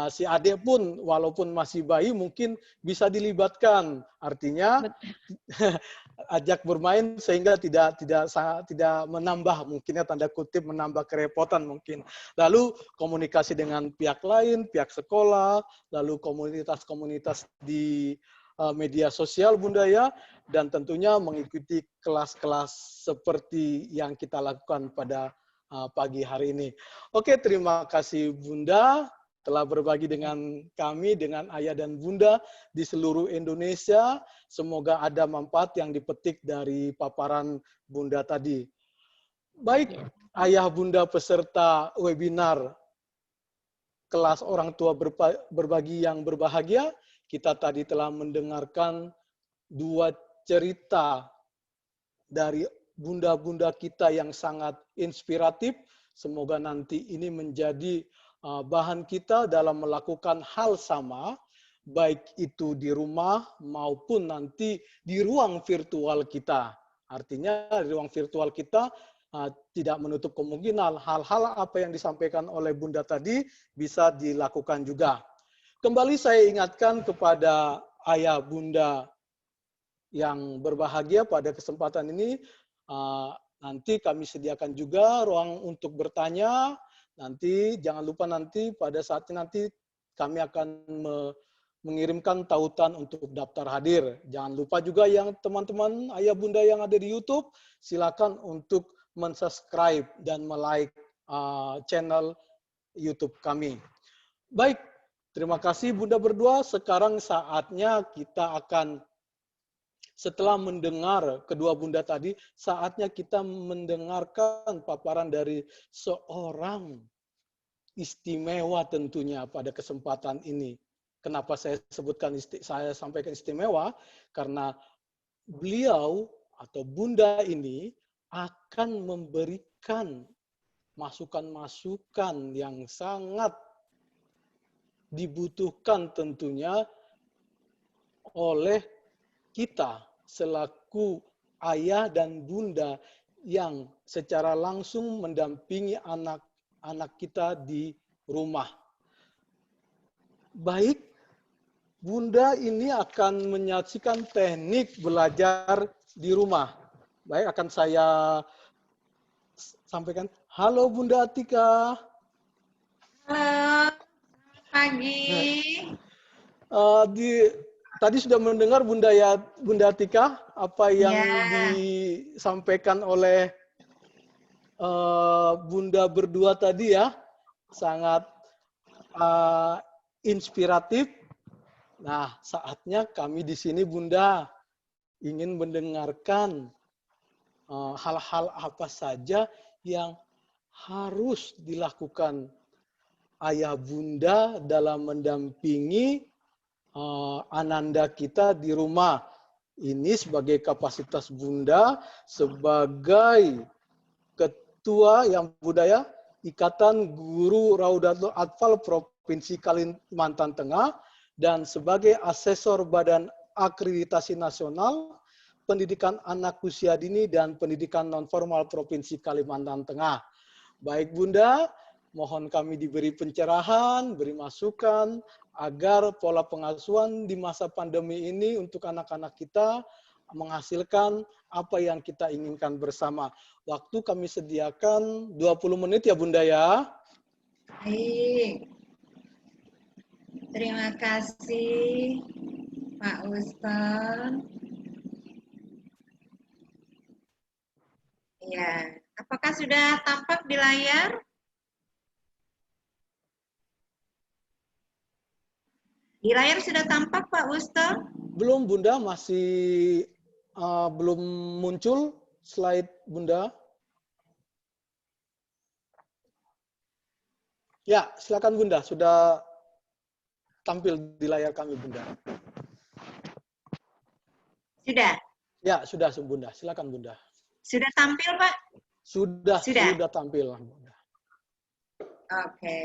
Si adik pun walaupun masih bayi mungkin bisa dilibatkan. Artinya betul. ajak bermain sehingga tidak menambah, mungkinnya tanda kutip menambah kerepotan mungkin. Lalu komunikasi dengan pihak lain, pihak sekolah, lalu komunitas-komunitas di media sosial Bunda ya, dan tentunya mengikuti kelas-kelas seperti yang kita lakukan pada pagi hari ini. Oke, terima kasih Bunda telah berbagi dengan kami, dengan ayah dan bunda di seluruh Indonesia. Semoga ada manfaat yang dipetik dari paparan Bunda tadi. Baik, Ya, ayah bunda peserta webinar kelas orang tua berbagi yang berbahagia, kita tadi telah mendengarkan dua cerita dari bunda-bunda kita yang sangat inspiratif. Semoga nanti ini menjadi bahan kita dalam melakukan hal sama, baik itu di rumah maupun nanti di ruang virtual kita. Artinya di ruang virtual kita tidak menutup kemungkinan hal-hal apa yang disampaikan oleh Bunda tadi bisa dilakukan juga. Kembali saya ingatkan kepada ayah bunda yang berbahagia pada kesempatan ini, nanti kami sediakan juga ruang untuk bertanya. Nanti jangan lupa nanti pada saatnya nanti kami akan mengirimkan tautan untuk daftar hadir. Jangan lupa juga yang teman-teman ayah bunda yang ada di YouTube, silakan untuk mensubscribe dan like channel YouTube kami. Baik, terima kasih Bunda berdua. Sekarang saatnya kita akan, setelah mendengar kedua Bunda tadi, saatnya kita mendengarkan paparan dari seorang istimewa tentunya pada kesempatan ini. Kenapa saya sebutkan, saya sampaikan istimewa? Karena beliau atau Bunda ini akan memberikan masukan-masukan yang sangat dibutuhkan tentunya oleh kita selaku ayah dan bunda yang secara langsung mendampingi anak-anak kita di rumah. Baik, Bunda ini akan menyaksikan teknik belajar di rumah. Baik, akan saya sampaikan. Halo Bunda Atika. Halo, pagi. Tadi sudah mendengar Bunda Atika apa yang disampaikan oleh Bunda berdua tadi ya, sangat inspiratif. Nah, saatnya kami di sini Bunda ingin mendengarkan hal-hal apa saja yang harus dilakukan ayah bunda dalam mendampingi ananda kita di rumah. Ini sebagai kapasitas Bunda sebagai ketua yang budaya Ikatan Guru Raudatul Atfal Provinsi Kalimantan Tengah dan sebagai asesor Badan Akreditasi Nasional Pendidikan Anak Usia Dini dan Pendidikan Nonformal Provinsi Kalimantan Tengah. Baik Bunda, mohon kami diberi pencerahan, beri masukan agar pola pengasuhan di masa pandemi ini untuk anak-anak kita menghasilkan apa yang kita inginkan bersama. Waktu kami sediakan 20 menit ya Bunda ya. Baik. Terima kasih Pak Ustaz. Ya, apakah sudah tampak di layar? Di layar sudah tampak Pak Ustaz? Belum Bunda, masih belum muncul slide Bunda. Ya, silakan Bunda, sudah tampil di layar kami Bunda. Sudah? Ya, sudah Bunda, silakan Bunda. Sudah tampil Pak? Sudah tampil Bunda. Oke.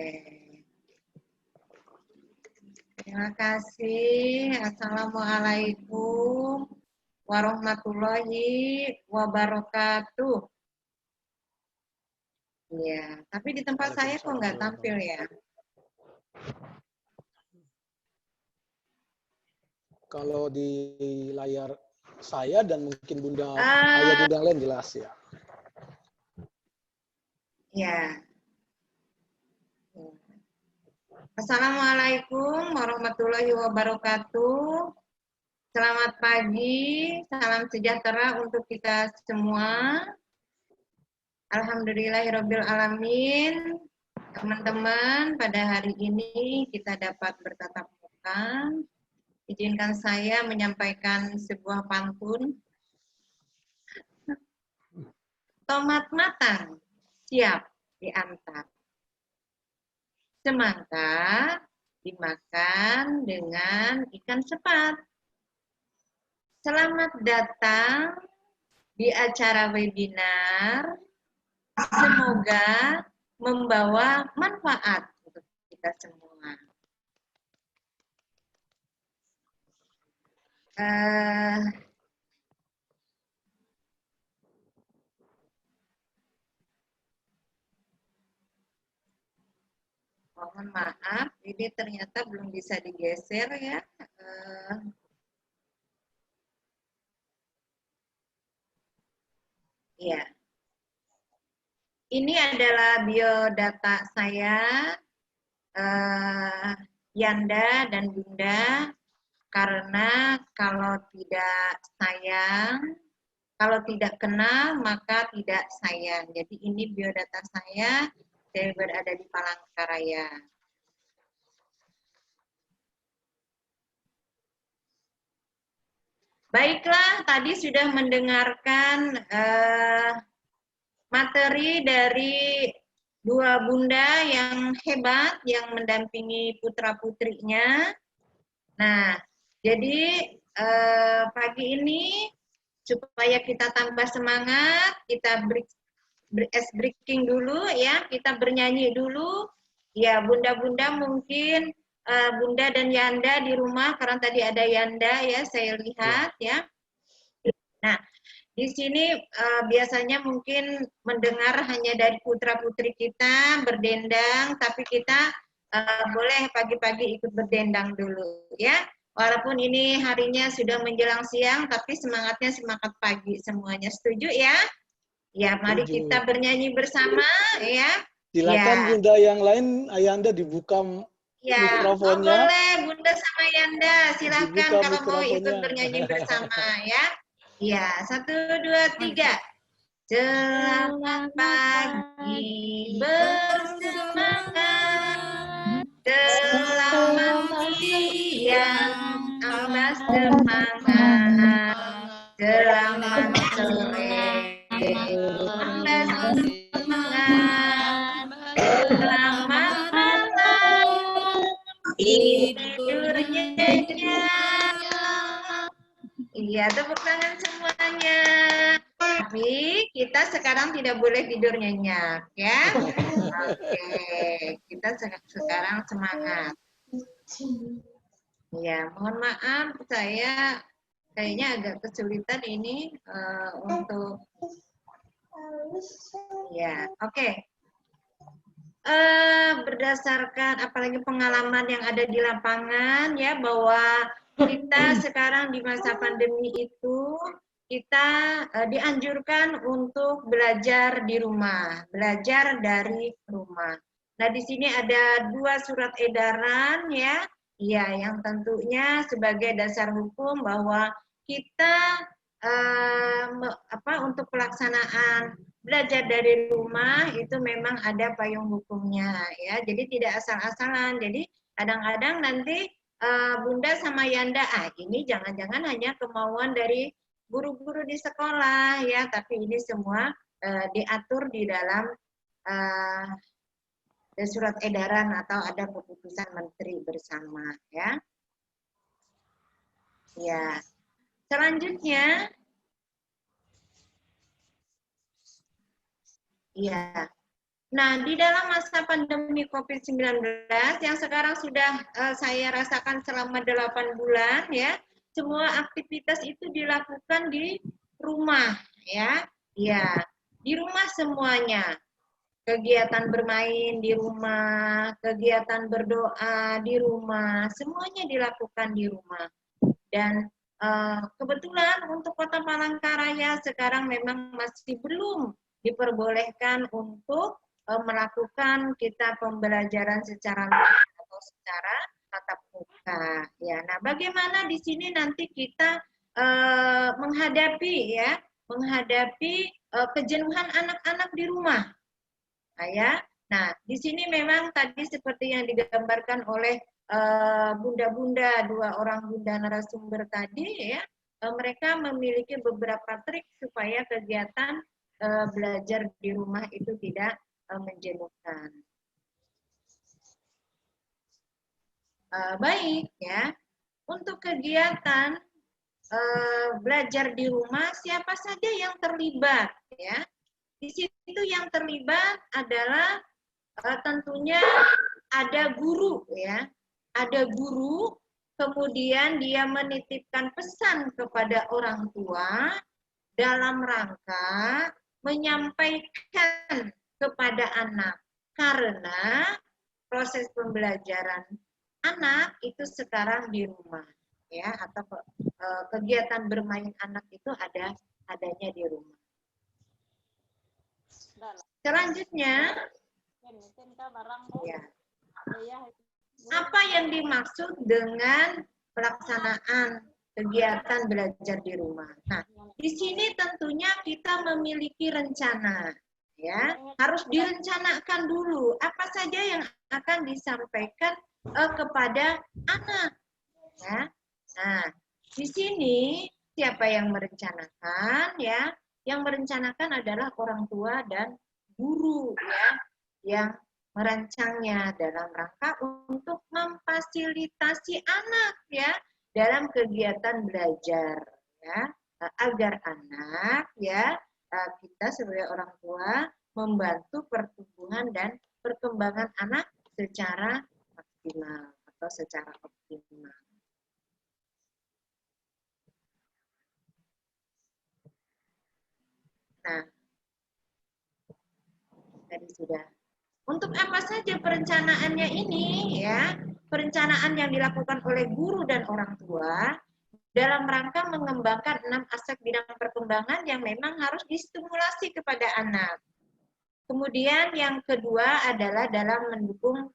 Terima kasih. Assalamualaikum warahmatullahi wabarakatuh. Ya, tapi di tempat saya kok nggak tampil ya? Kalau di layar saya dan mungkin Bunda, ayah Bunda yang lain jelas ya. Ya. Assalamualaikum warahmatullahi wabarakatuh. Selamat pagi, salam sejahtera untuk kita semua. Alhamdulillahirabbil alamin. Teman-teman, pada hari ini kita dapat bertatap muka. Izinkan saya menyampaikan sebuah pantun. Tomat matang, siap diantar. Semangka dimakan dengan ikan sepat. Selamat datang di acara webinar. Semoga membawa manfaat untuk kita semua. eh, mohon maaf, ini ternyata belum bisa digeser ya. Ya, ini adalah biodata saya, Yanda dan Bunda, karena kalau tidak sayang, kalau tidak kenal maka tidak sayang. Jadi ini biodata saya berada di Palangkaraya. Baiklah, tadi sudah mendengarkan materi dari dua bunda yang hebat yang mendampingi putra-putrinya. Nah, jadi pagi ini supaya kita tambah semangat, kita ice breaking dulu ya, kita bernyanyi dulu. Ya, bunda-bunda mungkin Bunda dan Yanda di rumah, karena tadi ada Yanda ya, saya lihat ya. Nah, di sini biasanya mungkin mendengar hanya dari putra-putri kita berdendang, tapi kita boleh pagi-pagi ikut berdendang dulu ya. Walaupun ini harinya sudah menjelang siang, tapi semangatnya semangat pagi semuanya. Setuju ya? Ya, mari kita bernyanyi bersama ya. Silakan ya. Bunda yang lain, Ayanda dibuka Ya, mikrofonnya. oh boleh Bunda sama Yanda, silakan Dibuka kalau mau ikut mikrofonnya. bernyanyi bersama ya. Ya, 1, 2, 3. Selamat pagi bersemangat, selamat siang tambah semangat, selamat sore tambah semangat, selamat malam tidur nyenyak. Iya, tepuk tangan semuanya. Tapi kita sekarang tidak boleh tidur nyenyak, ya. Oke, kita sekarang semangat. Ya, mohon maaf, saya kayaknya agak kesulitan ini untuk. Ya, oke. Berdasarkan apalagi pengalaman yang ada di lapangan, ya, bahwa kita sekarang di masa pandemi itu kita dianjurkan untuk belajar di rumah, belajar dari rumah. Nah, di sini ada 2 surat edaran ya, yang tentunya sebagai dasar hukum bahwa kita untuk pelaksanaan belajar dari rumah itu memang ada payung hukumnya ya. Jadi tidak asal-asalan. Jadi kadang-kadang nanti Bunda sama Yanda, ini jangan-jangan hanya kemauan dari guru-guru di sekolah ya, tapi ini semua diatur di dalam surat edaran atau ada keputusan menteri bersama ya. Ya. Selanjutnya ya. Nah, di dalam masa pandemi COVID-19 yang sekarang sudah saya rasakan selama 8 bulan ya, semua aktivitas itu dilakukan di rumah ya. Ya, di rumah semuanya. Kegiatan bermain di rumah, kegiatan berdoa di rumah, semuanya dilakukan di rumah. Dan kebetulan untuk Kota Palangkaraya sekarang memang masih belum diperbolehkan untuk melakukan kita pembelajaran secara luring atau secara tatap muka. Ya, nah bagaimana di sini nanti kita menghadapi kejenuhan anak-anak di rumah. Nah, di sini memang tadi seperti yang digambarkan oleh bunda-bunda, 2 orang bunda narasumber tadi ya, mereka memiliki beberapa trik supaya kegiatan belajar di rumah itu tidak menjenuhkan. Baik ya, untuk kegiatan belajar di rumah siapa saja yang terlibat ya? Di situ yang terlibat adalah tentunya ada guru ya, ada guru, kemudian dia menitipkan pesan kepada orang tua dalam rangka menyampaikan kepada anak, karena proses pembelajaran anak itu sekarang di rumah, ya, atau kegiatan bermain anak itu adanya di rumah. Selanjutnya, ya, apa yang dimaksud dengan pelaksanaan kegiatan belajar di rumah? Nah, di sini tentunya kita memiliki rencana, ya, harus direncanakan dulu apa saja yang akan disampaikan kepada anak, ya. Nah, di sini siapa yang merencanakan, ya? Yang merencanakan adalah orang tua dan guru, ya, yang merancangnya dalam rangka untuk memfasilitasi anak, ya, dalam kegiatan belajar, ya, agar anak, ya, kita sebagai orang tua membantu pertumbuhan dan perkembangan anak secara maksimal atau secara optimal. Nah, tadi sudah. Untuk apa saja perencanaannya ini, ya? Perencanaan yang dilakukan oleh guru dan orang tua dalam rangka mengembangkan 6 aspek bidang perkembangan yang memang harus distimulasi kepada anak. Kemudian yang kedua adalah dalam mendukung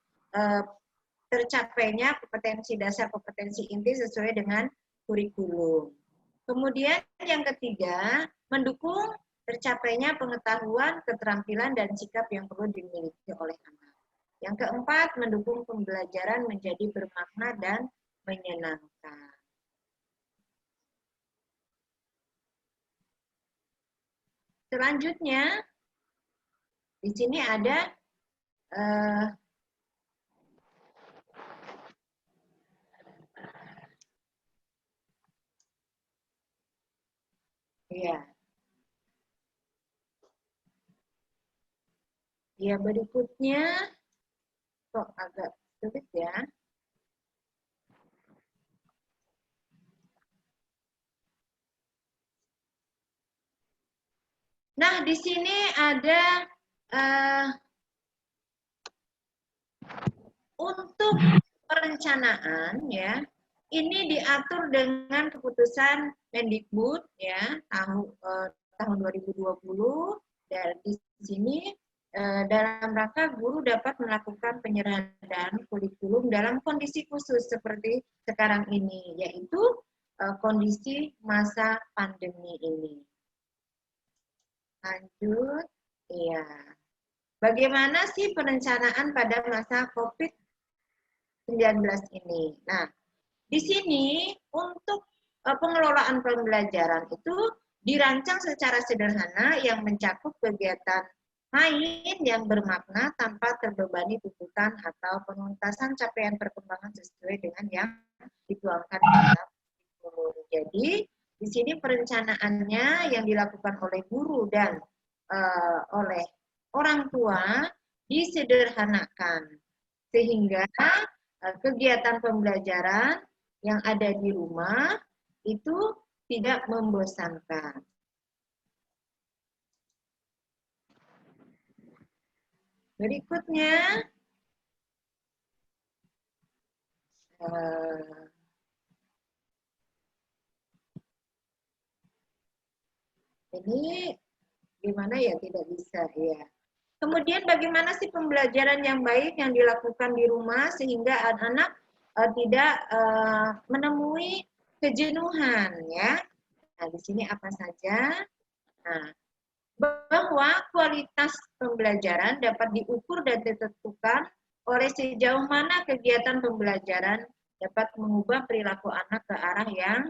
tercapainya kompetensi dasar, kompetensi inti sesuai dengan kurikulum. Kemudian yang ketiga, mendukung tercapainya pengetahuan, keterampilan, dan sikap yang perlu dimiliki oleh anak. Yang keempat, mendukung pembelajaran menjadi bermakna dan menyenangkan. Selanjutnya, di sini ada ya, berikutnya kok agak sulit ya. Nah, di sini ada untuk perencanaan, ya, ini diatur dengan keputusan Mendikbud, ya, tahun 2020. Dan di sini dalam rangka guru dapat melakukan penyerahan kurikulum dalam kondisi khusus seperti sekarang ini, yaitu kondisi masa pandemi ini. Lanjut, ya. Bagaimana sih perencanaan pada masa COVID-19 ini? Nah, di sini untuk pengelolaan pembelajaran itu dirancang secara sederhana yang mencakup kegiatan main yang bermakna tanpa terbebani tuntutan atau penuntasan capaian perkembangan sesuai dengan yang dituangkan dalam kurikulum. Jadi, di sini perencanaannya yang dilakukan oleh guru dan oleh orang tua disederhanakan sehingga kegiatan pembelajaran yang ada di rumah itu tidak membosankan. Berikutnya, ini gimana ya, tidak bisa ya. Kemudian bagaimana sih pembelajaran yang baik yang dilakukan di rumah sehingga anak-anak tidak menemui kejenuhan, ya. Nah, di sini apa saja? Nah, bahwa kualitas pembelajaran dapat diukur dan ditentukan oleh sejauh mana kegiatan pembelajaran dapat mengubah perilaku anak ke arah yang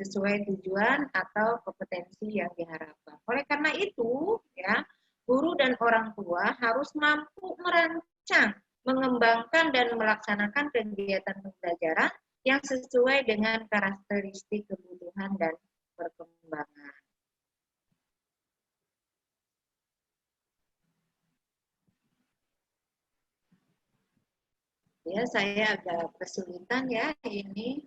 sesuai tujuan atau kompetensi yang diharapkan. Oleh karena itu, ya, guru dan orang tua harus mampu merancang, mengembangkan dan melaksanakan kegiatan pembelajaran yang sesuai dengan karakteristik kebutuhan dan perkembangan. Ya, saya agak kesulitan ya ini.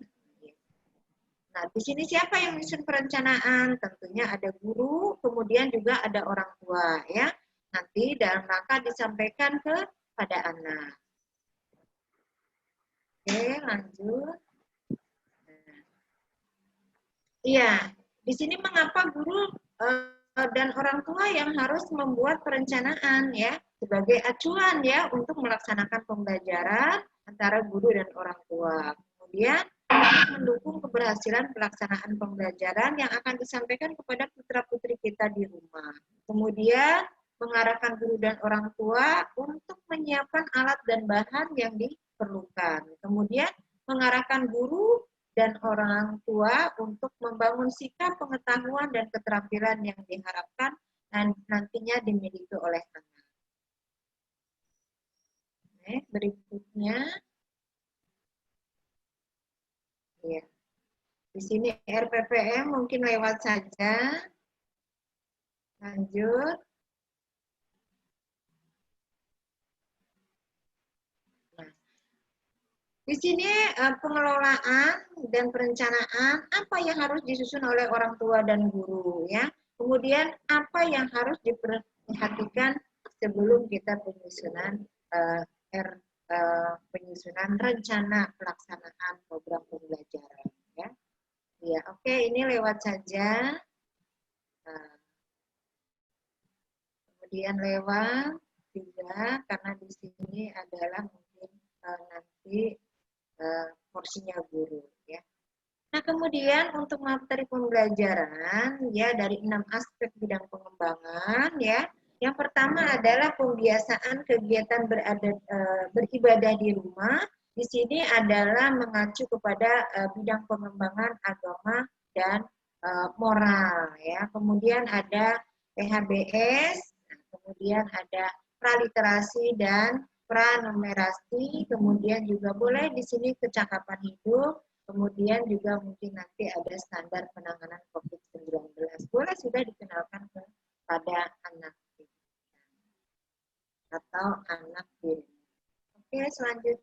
Nah, di sini siapa yang menyusun perencanaan? Tentunya ada guru, kemudian juga ada orang tua ya. Nanti dalam rangka disampaikan kepada anak. Oke, lanjut. Iya, di sini mengapa guru dan orang tua yang harus membuat perencanaan ya sebagai acuan ya untuk melaksanakan pembelajaran antara guru dan orang tua. Kemudian mendukung keberhasilan pelaksanaan pembelajaran yang akan disampaikan kepada putra-putri kita di rumah. Kemudian mengarahkan guru dan orang tua untuk menyiapkan alat dan bahan yang diperlukan. Kemudian mengarahkan guru dan orang tua untuk membangun sikap, pengetahuan, dan keterampilan yang diharapkan dan nantinya dimiliki oleh anak. Oke, berikutnya. Ya. Di sini RPPM mungkin lewat saja. Lanjut. Nah, di sini pengelolaan dan perencanaan apa yang harus disusun oleh orang tua dan guru ya. Kemudian apa yang harus diperhatikan sebelum kita penyusunan penyusunan rencana pelaksanaan program pembelajaran ya. Ya, oke, ini lewat saja. Nah, kemudian lewat juga karena di sini adalah mungkin nanti porsinya guru ya. Nah, kemudian untuk materi pembelajaran ya dari 6 aspek bidang pengembangan ya. Yang pertama adalah pembiasaan kegiatan beribadah di rumah. Di sini adalah mengacu kepada bidang pengembangan agama dan moral ya. Kemudian ada PHBS, kemudian ada praliterasi dan pranumerasi, kemudian juga boleh di sini kecakapan hidup, kemudian juga mungkin nanti ada standar penanganan COVID-19. Boleh sudah dikenalkan kepada anak atau anak diri. Oke, selanjutnya.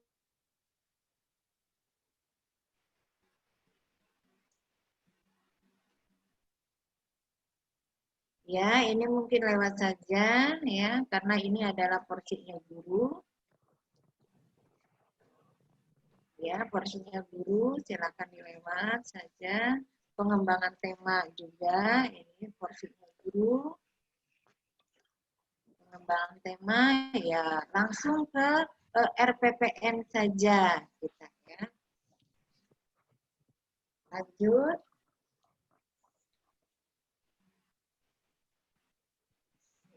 Ya, ini mungkin lewat saja ya, karena ini adalah porsinya guru. Ya, porsinya guru, silakan dilewat saja. Pengembangan tema juga, ini porsinya guru. Pengembangan tema, ya langsung ke RPPN saja kita ya. Lanjut.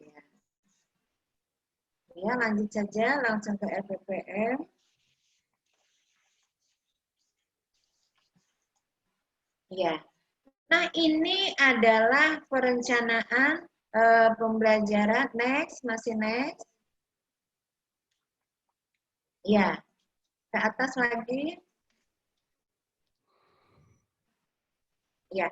Ya, ya lanjut saja, langsung ke RPPN. Ya. Nah, ini adalah perencanaan pembelajaran. Next, masih next. Ya, ke atas lagi. Ya,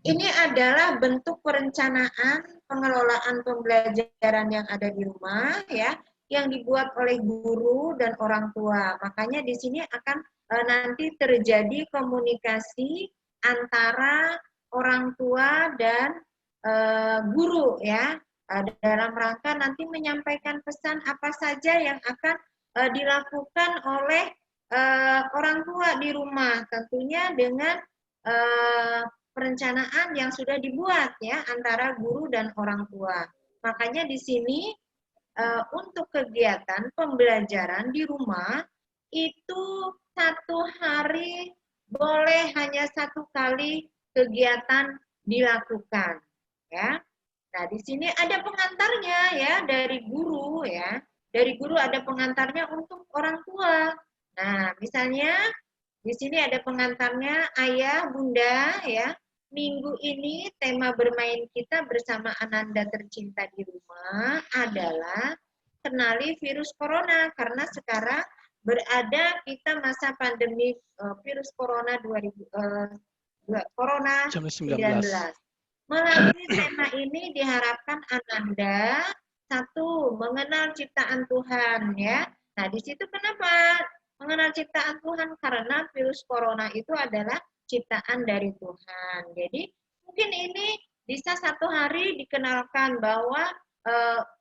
ini adalah bentuk perencanaan pengelolaan pembelajaran yang ada di rumah, ya, yang dibuat oleh guru dan orang tua. Makanya di sini akan nanti terjadi komunikasi antara orang tua dan guru ya dalam rangka nanti menyampaikan pesan apa saja yang akan dilakukan oleh orang tua di rumah, tentunya dengan perencanaan yang sudah dibuat ya antara guru dan orang tua. Makanya di sini untuk kegiatan pembelajaran di rumah itu 1 hari boleh hanya 1 kali kegiatan dilakukan ya. Nah, di sini ada pengantarnya ya dari guru ya. Dari guru ada pengantarnya untuk orang tua. Nah, misalnya di sini ada pengantarnya ayah, bunda ya. Minggu ini tema bermain kita bersama Ananda tercinta di rumah adalah kenali virus corona karena sekarang berada kita masa pandemi virus corona 19. Melalui tema ini diharapkan Ananda 1 mengenal ciptaan Tuhan ya. Nah, di situ kenapa Mengenal ciptaan Tuhan karena virus corona itu adalah ciptaan dari Tuhan. Jadi mungkin ini bisa satu hari dikenalkan bahwa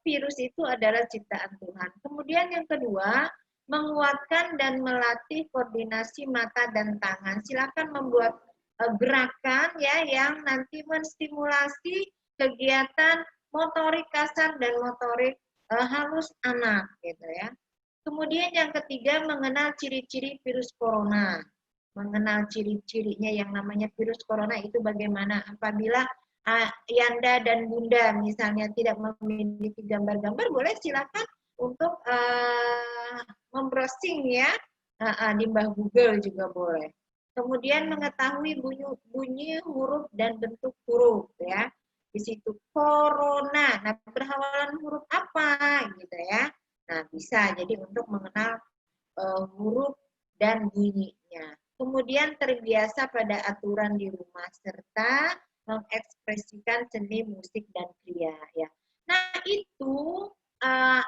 virus itu adalah ciptaan Tuhan. Kemudian yang kedua, menguatkan dan melatih koordinasi mata dan tangan. Silakan membuat gerakan ya yang nanti menstimulasi kegiatan motorik kasar dan motorik halus anak gitu ya. Kemudian yang ketiga, mengenal ciri-ciri virus corona. Mengenal ciri-cirinya yang namanya virus corona itu bagaimana. Apabila Yanda dan Bunda misalnya tidak memiliki gambar-gambar, boleh silakan untuk membrowsing ya, di Mbah Google juga boleh. Kemudian mengetahui bunyi huruf dan bentuk huruf ya. Di situ corona. Nah, berhawalan huruf apa gitu ya. Nah, bisa jadi untuk mengenal huruf dan bunyinya. Kemudian terbiasa pada aturan di rumah serta mengekspresikan seni musik dan kriya ya. Nah, itu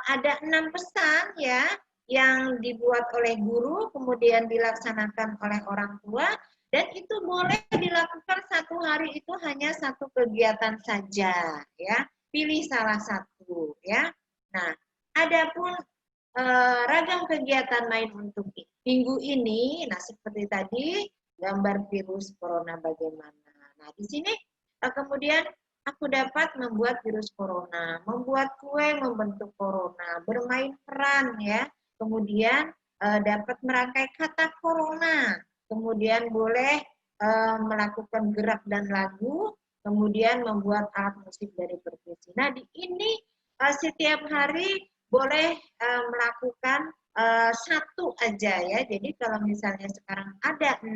ada 6 pesan ya yang dibuat oleh guru, kemudian dilaksanakan oleh orang tua, dan itu boleh dilakukan satu hari itu hanya satu kegiatan saja ya. Pilih salah satu ya. Nah, adapun ragam kegiatan main untuk minggu ini, nah seperti tadi gambar virus corona bagaimana. Nah, di sini kemudian aku dapat membuat virus corona, membuat kue membentuk corona, bermain peran ya, kemudian dapat merangkai kata corona, kemudian boleh melakukan gerak dan lagu, kemudian membuat alat musik dari perkusi. Nah, di ini setiap hari boleh melakukan satu aja ya. Jadi kalau misalnya sekarang ada 6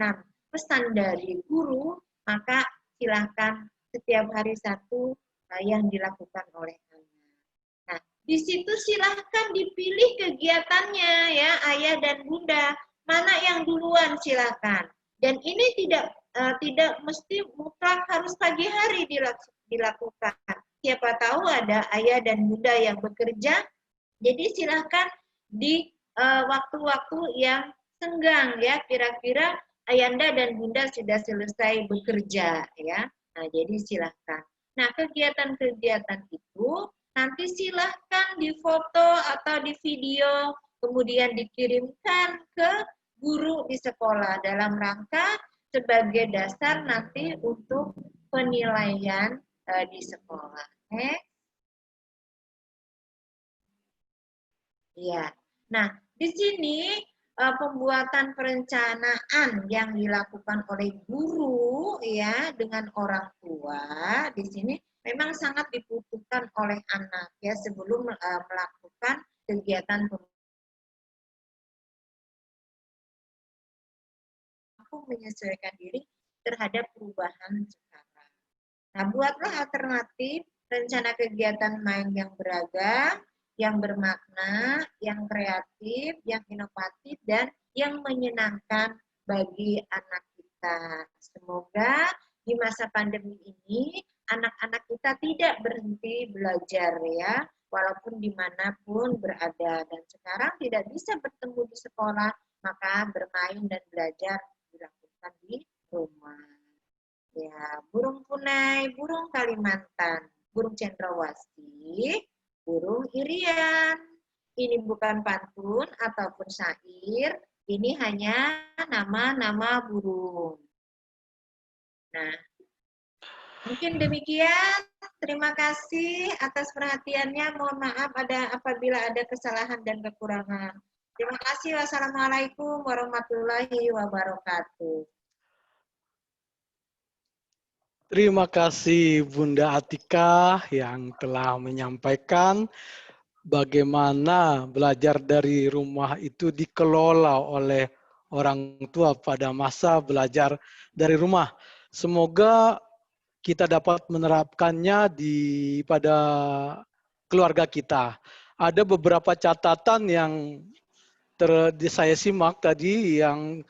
pesan dari guru, maka silahkan setiap hari satu yang dilakukan oleh anak. Nah, di situ silahkan dipilih kegiatannya ya, ayah dan bunda. Mana yang duluan silahkan. Dan ini tidak mesti mutlak harus pagi hari dilakukan. Siapa tahu ada ayah dan bunda yang bekerja, jadi silahkan di waktu-waktu yang senggang ya, kira-kira ayanda dan bunda sudah selesai bekerja ya. Nah, jadi silahkan. Nah, kegiatan-kegiatan itu nanti silahkan difoto atau di video, kemudian dikirimkan ke guru di sekolah dalam rangka sebagai dasar nanti untuk penilaian di sekolah. Ya. Nah, di sini pembuatan perencanaan yang dilakukan oleh guru ya dengan orang tua di sini memang sangat dibutuhkan oleh anak ya sebelum melakukan kegiatan menyesuaikan diri terhadap perubahan sekarang. Nah, buatlah alternatif rencana kegiatan main yang beragam, yang bermakna, yang kreatif, yang inovatif, dan yang menyenangkan bagi anak kita. Semoga di masa pandemi ini, anak-anak kita tidak berhenti belajar ya, walaupun dimanapun berada. Dan sekarang tidak bisa bertemu di sekolah, maka bermain dan belajar dilakukan di rumah. Ya, burung punai, burung Kalimantan, burung cendrawasih, burung irian. Ini bukan pantun ataupun syair, ini hanya nama-nama burung. Nah, mungkin demikian. Terima kasih atas perhatiannya. Mohon maaf apabila ada kesalahan dan kekurangan. Terima kasih. Wassalamualaikum warahmatullahi wabarakatuh. Terima kasih Bunda Atika yang telah menyampaikan bagaimana belajar dari rumah itu dikelola oleh orang tua pada masa belajar dari rumah. Semoga kita dapat menerapkannya pada keluarga kita. Ada beberapa catatan yang saya simak tadi yang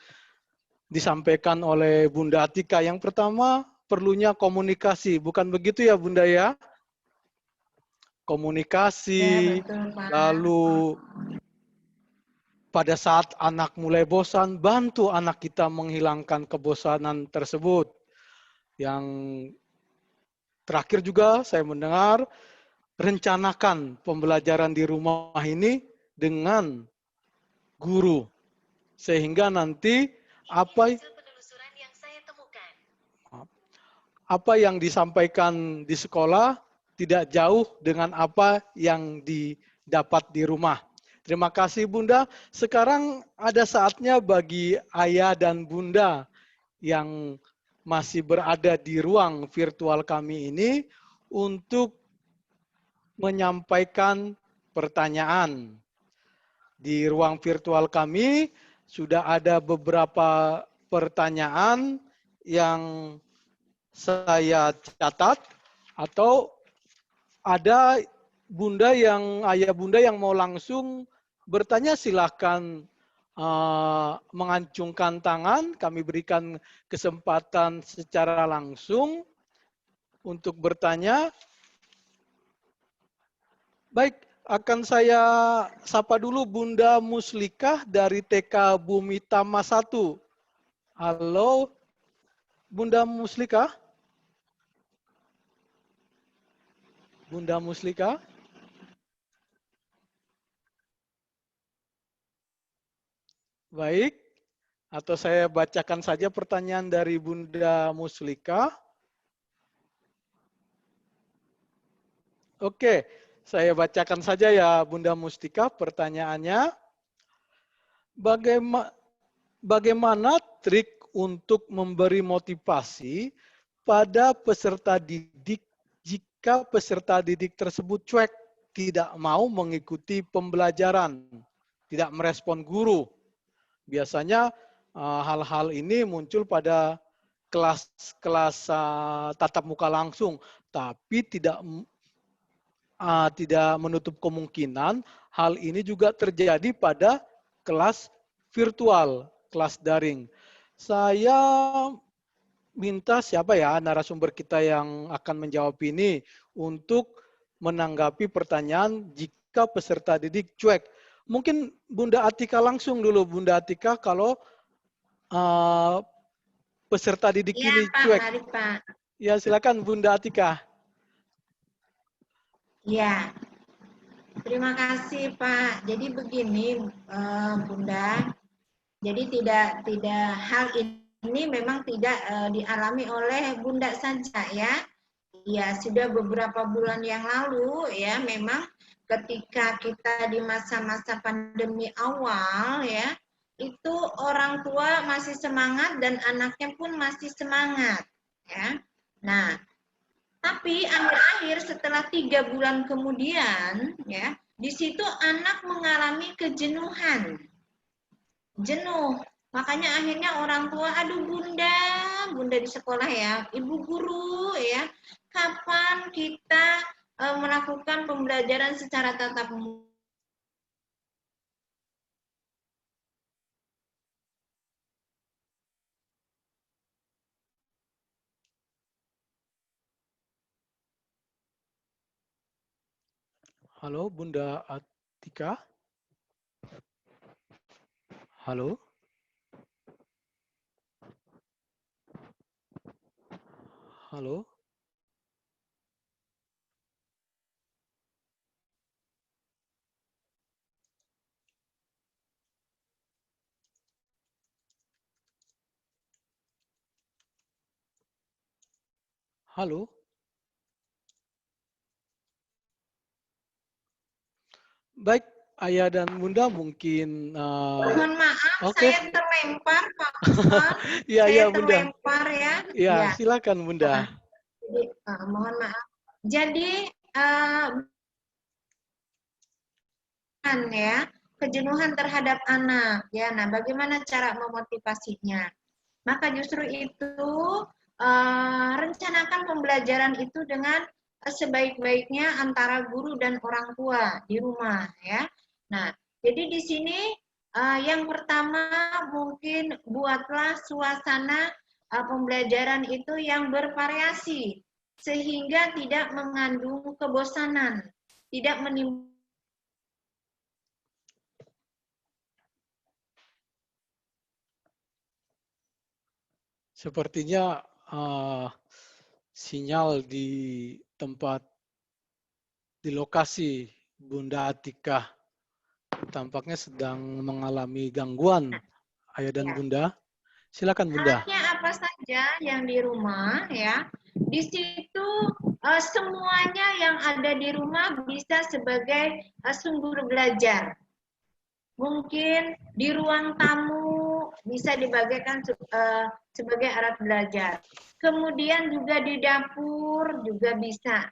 disampaikan oleh Bunda Atika. Yang pertama, perlunya komunikasi. Bukan begitu ya Bunda ya? Komunikasi, ya, betul, Pak. lalu pada saat anak mulai bosan, bantu anak kita menghilangkan kebosanan tersebut. Yang terakhir juga saya mendengar, rencanakan pembelajaran di rumah ini dengan guru. Sehingga nanti apa yang disampaikan di sekolah tidak jauh dengan apa yang didapat di rumah. Terima kasih Bunda. Sekarang ada saatnya bagi ayah dan bunda yang masih berada di ruang virtual kami ini untuk menyampaikan pertanyaan. Di ruang virtual kami sudah ada beberapa pertanyaan yang saya catat, atau ada ayah bunda yang mau langsung bertanya, silakan mengancungkan tangan, kami berikan kesempatan secara langsung untuk bertanya. Baik, akan saya sapa dulu Bunda Muslikah dari TK Bumi Tama 1. Halo, Bunda Muslikah? Bunda Muslikah? Baik, atau saya bacakan saja pertanyaan dari Bunda Muslikah. Oke, saya bacakan saja ya Bunda Mustika pertanyaannya. Bagaimana trik untuk memberi motivasi pada peserta didik jika peserta didik tersebut cuek, tidak mau mengikuti pembelajaran, tidak merespon guru? Biasanya hal-hal ini muncul pada kelas-kelas tatap muka langsung, tapi tidak menutup kemungkinan hal ini juga terjadi pada kelas virtual, kelas daring. Saya minta siapa ya narasumber kita yang akan menjawab ini untuk menanggapi pertanyaan jika peserta didik cuek. Mungkin Bunda Atika langsung dulu, Bunda Atika, kalau peserta didik Ya, ini Pak, cuek. mari, Pak. Ya, silakan Bunda Atika. Ya, terima kasih Pak. Jadi begini Bunda, jadi tidak hal ini memang tidak dialami oleh Bunda saja ya. Ya, sudah beberapa bulan yang lalu ya, memang ketika kita di masa-masa pandemi awal ya, itu orang tua masih semangat dan anaknya pun masih semangat ya. Nah, tapi akhir-akhir setelah 3 bulan kemudian ya, di situ anak mengalami kejenuhan. Jenuh. Makanya akhirnya orang tua, aduh bunda di sekolah ya, ibu guru ya, kapan kita melakukan pembelajaran secara tatap muka? Halo Bunda Atika. Halo. Halo. Halo. Baik, Ayah dan Bunda mungkin Mohon maaf, oke. saya terlempar Pak Ustaz. Iya, Saya iya Bunda. terlempar ya. Iya, silakan Bunda. Jadi, mohon maaf. Jadi ya, kejenuhan terhadap anak ya. Nah, bagaimana cara memotivasinya? Maka justru itu rencanakan pembelajaran itu dengan sebaik-baiknya antara guru dan orang tua di rumah ya. Nah, jadi di sini yang pertama mungkin buatlah suasana pembelajaran itu yang bervariasi sehingga tidak mengandung kebosanan, tidak menimbulkan Sepertinya sinyal di tempat di lokasi Bunda Atikah tampaknya sedang mengalami gangguan, Ayah dan Ya. Bunda. Silakan Bunda. Alatnya apa saja yang di rumah ya. Di situ semuanya yang ada di rumah bisa sebagai sumber belajar. Mungkin di ruang tamu bisa dibagikan sebagai alat belajar. Kemudian juga di dapur juga bisa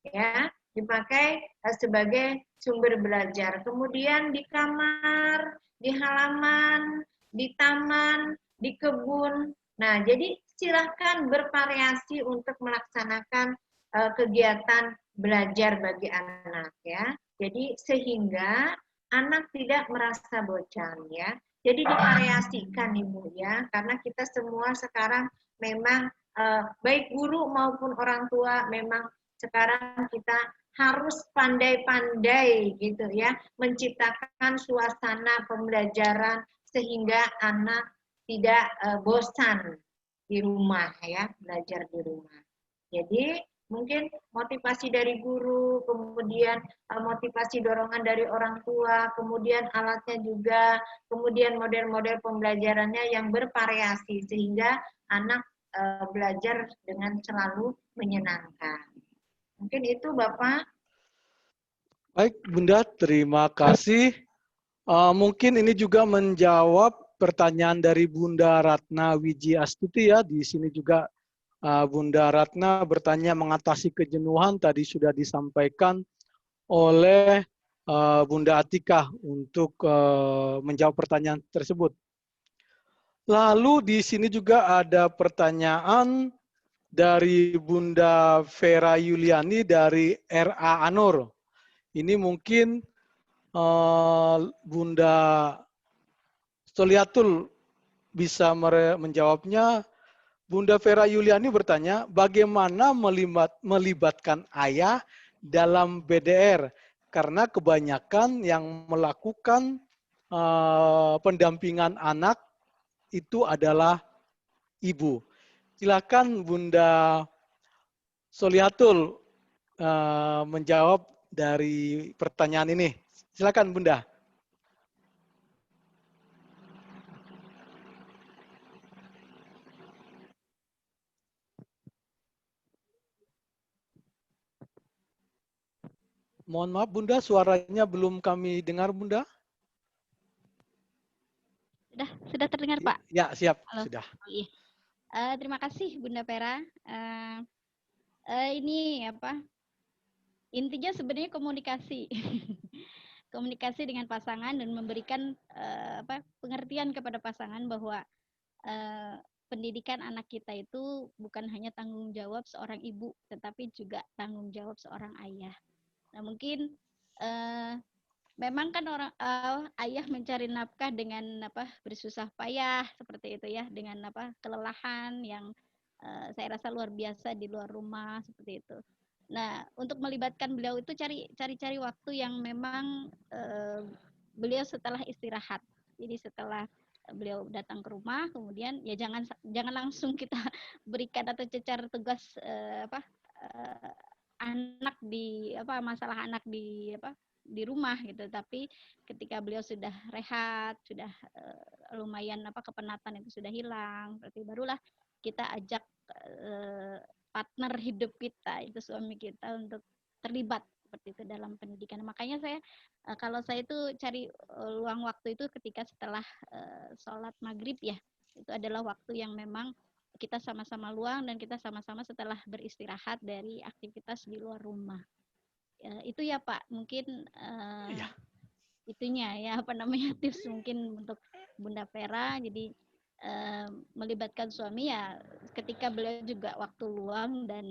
ya dipakai sebagai sumber belajar. Kemudian di kamar, di halaman, di taman, di kebun. Nah, jadi silahkan bervariasi untuk melaksanakan kegiatan belajar bagi anak ya. Jadi sehingga anak tidak merasa bosan ya. Jadi divariasikan Ibu ya, karena kita semua sekarang memang baik guru maupun orang tua memang sekarang kita harus pandai-pandai gitu ya, menciptakan suasana pembelajaran sehingga anak tidak bosan di rumah ya, belajar di rumah. Jadi mungkin motivasi dari guru, kemudian motivasi dorongan dari orang tua, kemudian alatnya juga, kemudian model-model pembelajarannya yang bervariasi sehingga anak belajar dengan selalu menyenangkan. Mungkin itu Bapak. Baik Bunda, terima kasih. Mungkin ini juga menjawab pertanyaan dari Bunda Ratna Wiji Astuti ya. Di sini juga Bunda Ratna bertanya mengatasi kejenuhan, tadi sudah disampaikan oleh Bunda Atikah untuk menjawab pertanyaan tersebut. Lalu di sini juga ada pertanyaan dari Bunda Vera Yuliani dari RA Anur. Ini mungkin Bunda Stoliatul bisa menjawabnya. Bunda Vera Yuliani bertanya, bagaimana melibatkan ayah dalam BDR? Karena kebanyakan yang melakukan pendampingan anak itu adalah ibu. Silakan Bunda Soliatul menjawab dari pertanyaan ini. Silakan Bunda. Mohon maaf Bunda, suaranya belum kami dengar Bunda. Sudah terdengar Pak? Ya, siap. Halo. Sudah. Oh, iya. Terima kasih Bunda Vera. Ini apa? Intinya sebenarnya komunikasi. Komunikasi dengan pasangan dan memberikan pengertian kepada pasangan bahwa pendidikan anak kita itu bukan hanya tanggung jawab seorang ibu, tetapi juga tanggung jawab seorang ayah. Nah, mungkin memang kan orang ayah mencari nafkah dengan bersusah payah seperti itu ya, dengan kelelahan yang saya rasa luar biasa di luar rumah seperti itu. Nah, untuk melibatkan beliau itu cari waktu yang memang beliau setelah istirahat. Jadi setelah beliau datang ke rumah, kemudian ya jangan langsung kita berikan atau cecar tugas anak di masalah anak di rumah gitu, tapi ketika beliau sudah rehat, sudah lumayan kepenatan itu sudah hilang, berarti barulah kita ajak partner hidup kita, itu suami kita, untuk terlibat seperti itu dalam pendidikan. Makanya saya kalau saya itu cari luang waktu itu ketika setelah sholat maghrib ya, itu adalah waktu yang memang kita sama-sama luang dan kita sama-sama setelah beristirahat dari aktivitas di luar rumah. Itu ya Pak, mungkin itunya ya tips mungkin untuk Bunda Vera. Jadi melibatkan suami ya ketika beliau juga waktu luang dan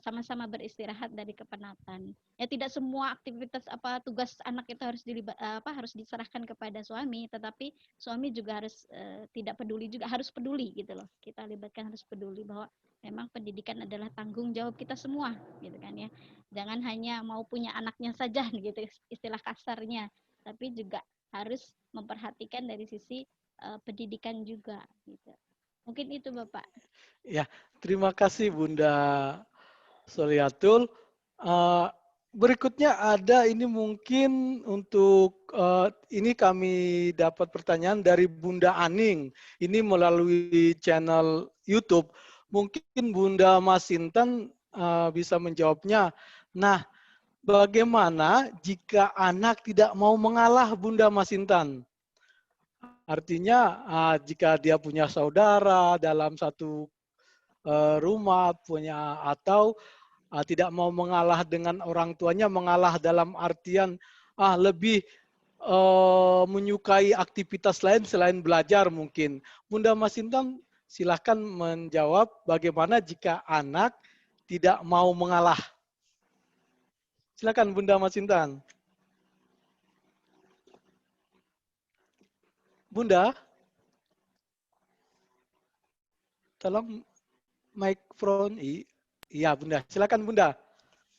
sama-sama beristirahat dari kepenatan. Ya tidak semua aktivitas tugas anak itu harus diserahkan kepada suami, tetapi suami juga harus tidak peduli juga, harus peduli gitu loh. Kita libatkan, harus peduli bahwa memang pendidikan adalah tanggung jawab kita semua gitu kan ya. Jangan hanya mau punya anaknya saja gitu istilah kasarnya, tapi juga harus memperhatikan dari sisi pendidikan juga gitu. Mungkin itu Bapak. Ya, terima kasih Bunda Soliatul. Berikutnya ada ini mungkin untuk ini kami dapat pertanyaan dari Bunda Aning. Ini melalui channel YouTube. Mungkin Bunda Masinton bisa menjawabnya. Nah, bagaimana jika anak tidak mau mengalah, Bunda Masinton? Artinya jika dia punya saudara dalam satu rumah punya atau tidak mau mengalah dengan orang tuanya, mengalah dalam artian lebih menyukai aktivitas lain selain belajar mungkin. Bunda Masinton silahkan menjawab bagaimana jika anak tidak mau mengalah. Silakan Bunda Masinton. Bunda, tolong mikrofon. Iya Bunda, silakan Bunda.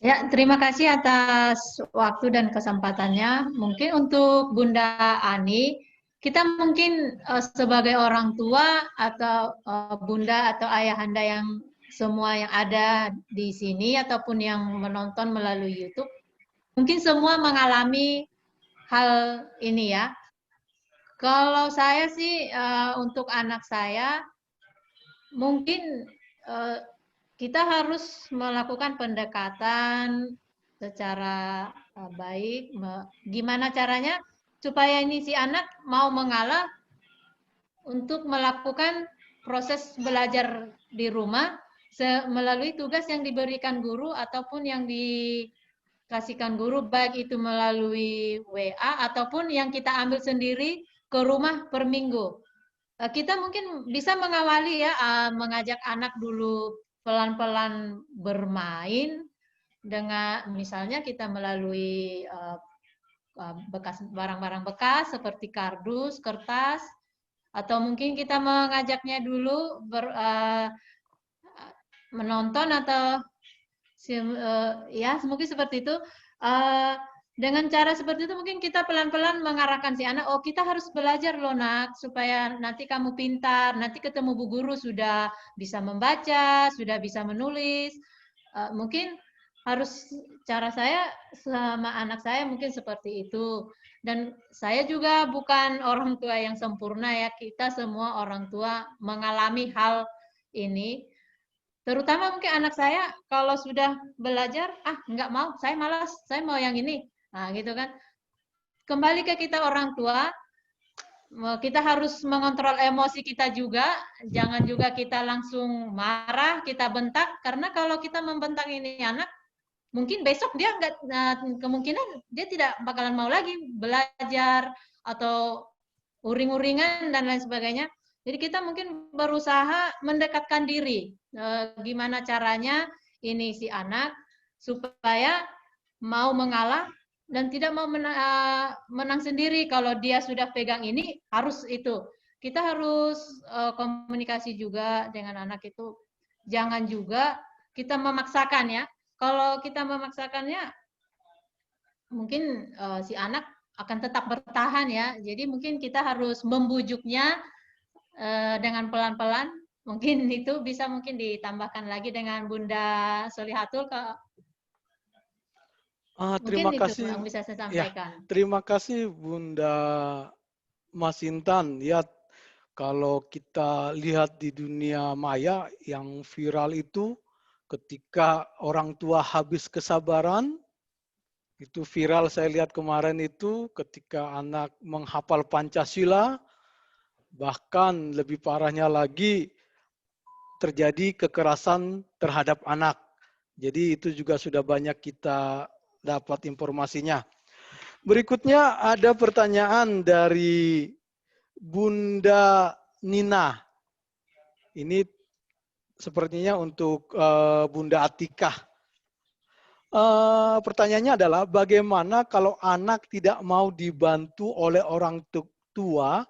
Ya, terima kasih atas waktu dan kesempatannya. Mungkin untuk Bunda Ani, kita mungkin sebagai orang tua atau Bunda atau Ayahanda yang semua yang ada di sini ataupun yang menonton melalui YouTube, mungkin semua mengalami hal ini ya. Kalau saya sih untuk anak saya, mungkin kita harus melakukan pendekatan secara baik. Gimana caranya supaya ini si anak mau mengalah untuk melakukan proses belajar di rumah melalui tugas yang diberikan guru ataupun yang dikasihkan guru, baik itu melalui WA ataupun yang kita ambil sendiri ke rumah per minggu. Kita mungkin bisa mengawali ya, mengajak anak dulu pelan-pelan bermain dengan misalnya kita melalui bekas barang-barang bekas seperti kardus, kertas, atau mungkin kita mengajaknya dulu menonton atau ya mungkin seperti itu. Dengan cara seperti itu mungkin kita pelan-pelan mengarahkan si anak, oh kita harus belajar loh nak, supaya nanti kamu pintar, nanti ketemu bu guru sudah bisa membaca, sudah bisa menulis. Mungkin harus cara saya sama anak saya mungkin seperti itu. Dan saya juga bukan orang tua yang sempurna ya, kita semua orang tua mengalami hal ini. Terutama mungkin anak saya kalau sudah belajar, nggak mau, saya malas, saya mau yang ini. Nah, gitu kan. Kembali ke kita orang tua, kita harus mengontrol emosi kita juga. Jangan juga kita langsung marah, kita bentak. Karena kalau kita membentak ini anak, mungkin besok dia nggak, kemungkinan dia tidak bakalan mau lagi belajar atau uring-uringan dan lain sebagainya. Jadi kita mungkin berusaha mendekatkan diri. Gimana caranya ini si anak supaya mau mengalah dan tidak mau menang sendiri. Kalau dia sudah pegang ini, harus itu. Kita harus komunikasi juga dengan anak itu. Jangan juga kita memaksakan ya. Kalau kita memaksakannya, mungkin si anak akan tetap bertahan ya. Jadi mungkin kita harus membujuknya dengan pelan-pelan. Mungkin itu bisa mungkin ditambahkan lagi dengan Bunda Solihatul ke Terima mungkin kasih. Itu yang bisa saya sampaikan. Ya, terima kasih Bunda Masinton. Ya, kalau kita lihat di dunia maya yang viral itu ketika orang tua habis kesabaran, itu viral saya lihat kemarin itu ketika anak menghafal Pancasila, bahkan lebih parahnya lagi terjadi kekerasan terhadap anak. Jadi itu juga sudah banyak kita dapat informasinya. Berikutnya ada pertanyaan dari Bunda Nina. Ini sepertinya untuk Bunda Atikah. Pertanyaannya adalah bagaimana kalau anak tidak mau dibantu oleh orang tua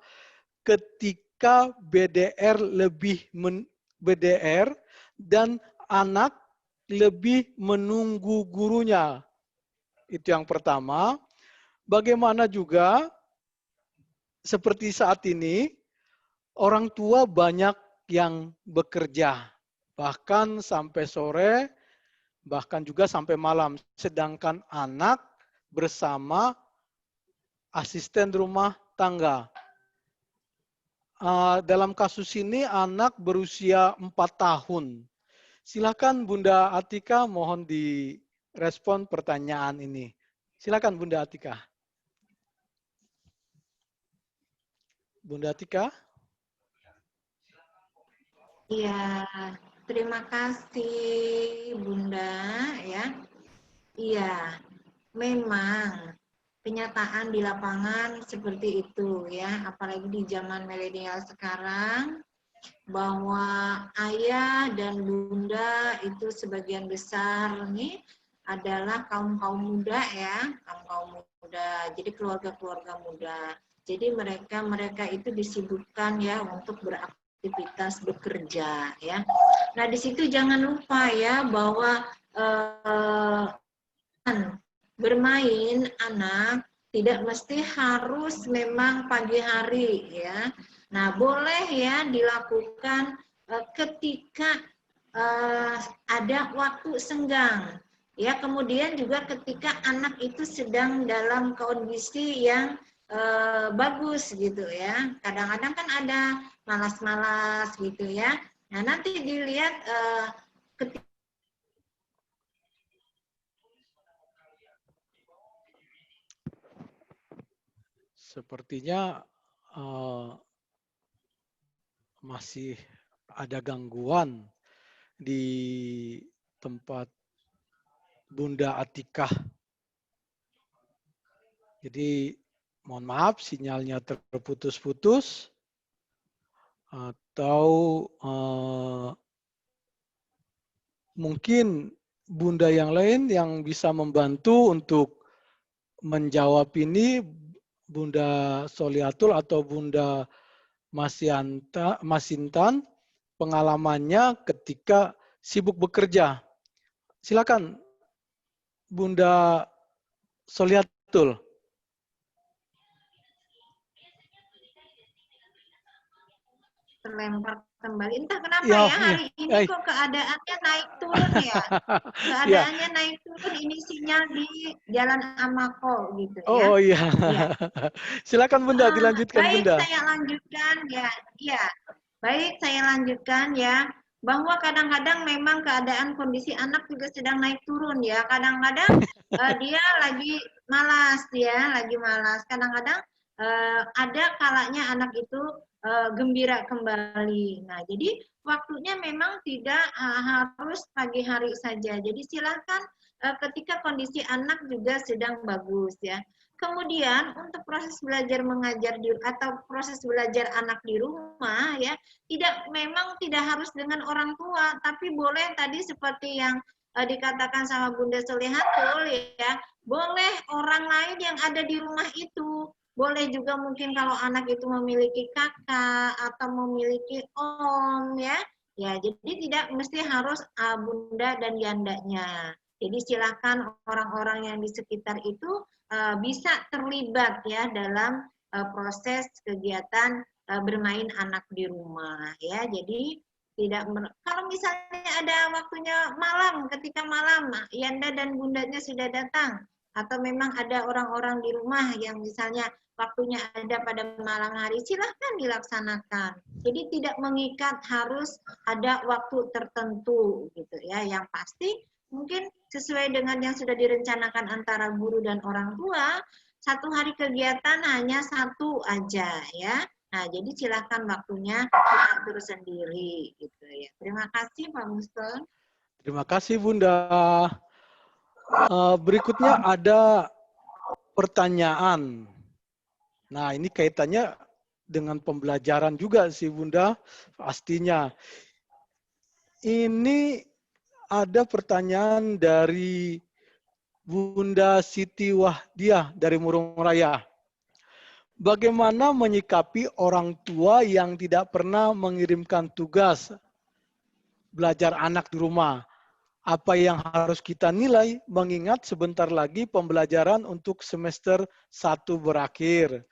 ketika BDR dan anak lebih menunggu gurunya. Itu yang pertama. Bagaimana juga seperti saat ini orang tua banyak yang bekerja, bahkan sampai sore, bahkan juga sampai malam. Sedangkan anak bersama asisten rumah tangga. Dalam kasus ini anak berusia 4 tahun. Silakan Bunda Atika, mohon direspon pertanyaan ini. Silakan Bunda Atika. Bunda Atika. Iya, terima kasih Bunda ya. Iya, memang kenyataan di lapangan seperti itu ya, apalagi di zaman milenial sekarang, bahwa ayah dan bunda itu sebagian besar nih adalah kaum muda ya, kaum muda, jadi keluarga muda. Jadi mereka itu disibukkan ya untuk beraktivitas bekerja ya. Nah di situ jangan lupa ya bahwa bermain anak tidak mesti harus memang pagi hari ya. Nah, boleh ya dilakukan ketika ada waktu senggang. Ya, kemudian juga ketika anak itu sedang dalam kondisi yang bagus gitu ya. Kadang-kadang kan ada malas-malas gitu ya. Nah, nanti dilihat ketika Sepertinya masih ada gangguan di tempat Bunda Atika. Jadi mohon maaf sinyalnya terputus-putus atau mungkin Bunda yang lain yang bisa membantu untuk menjawab ini, Bunda Soliatul atau Bunda Masintan, pengalamannya ketika sibuk bekerja. Silakan Bunda Soliatul. terlempar kembali. Entah kenapa ya hari ini kok keadaannya naik turun ya. Keadaannya naik turun, ini sinyal di Jalan Amako gitu ya. Oh iya. Silakan Bunda, dilanjutkan baik, Bunda. Saya lanjutkan ya. Iya. Baik, saya lanjutkan ya. Bahwa kadang-kadang memang keadaan kondisi anak juga sedang naik turun ya. Kadang-kadang dia lagi malas ya, lagi malas. Kadang-kadang ada kalanya anak itu gembira kembali. Nah, jadi waktunya memang tidak harus pagi hari saja. Jadi silakan ketika kondisi anak juga sedang bagus ya. Kemudian untuk proses belajar mengajar atau proses belajar anak di rumah ya, memang tidak harus dengan orang tua, tapi boleh tadi seperti yang dikatakan sama Bunda Solihatul ya, boleh orang lain yang ada di rumah itu. Boleh juga mungkin kalau anak itu memiliki kakak atau memiliki om ya. Ya, jadi tidak mesti harus bunda dan yandanya. Jadi silakan orang-orang yang di sekitar itu bisa terlibat ya dalam proses kegiatan bermain anak di rumah ya. Jadi kalau misalnya ada waktunya malam, ketika malam yanda dan bundanya sudah datang atau memang ada orang-orang di rumah yang misalnya waktunya ada pada malam hari, silahkan dilaksanakan. Jadi tidak mengikat harus ada waktu tertentu gitu ya. Yang pasti mungkin sesuai dengan yang sudah direncanakan antara guru dan orang tua, satu hari kegiatan hanya satu aja ya. Nah, jadi silahkan waktunya diatur sendiri gitu ya. Terima kasih Pak Muston. Terima kasih Bunda. Berikutnya ada pertanyaan. Nah, ini kaitannya dengan pembelajaran juga sih Bunda, pastinya. Ini ada pertanyaan dari Bunda Siti Wahdiah dari Murung Raya. Bagaimana menyikapi orang tua yang tidak pernah mengirimkan tugas belajar anak di rumah? Apa yang harus kita nilai mengingat sebentar lagi pembelajaran untuk semester 1 berakhir?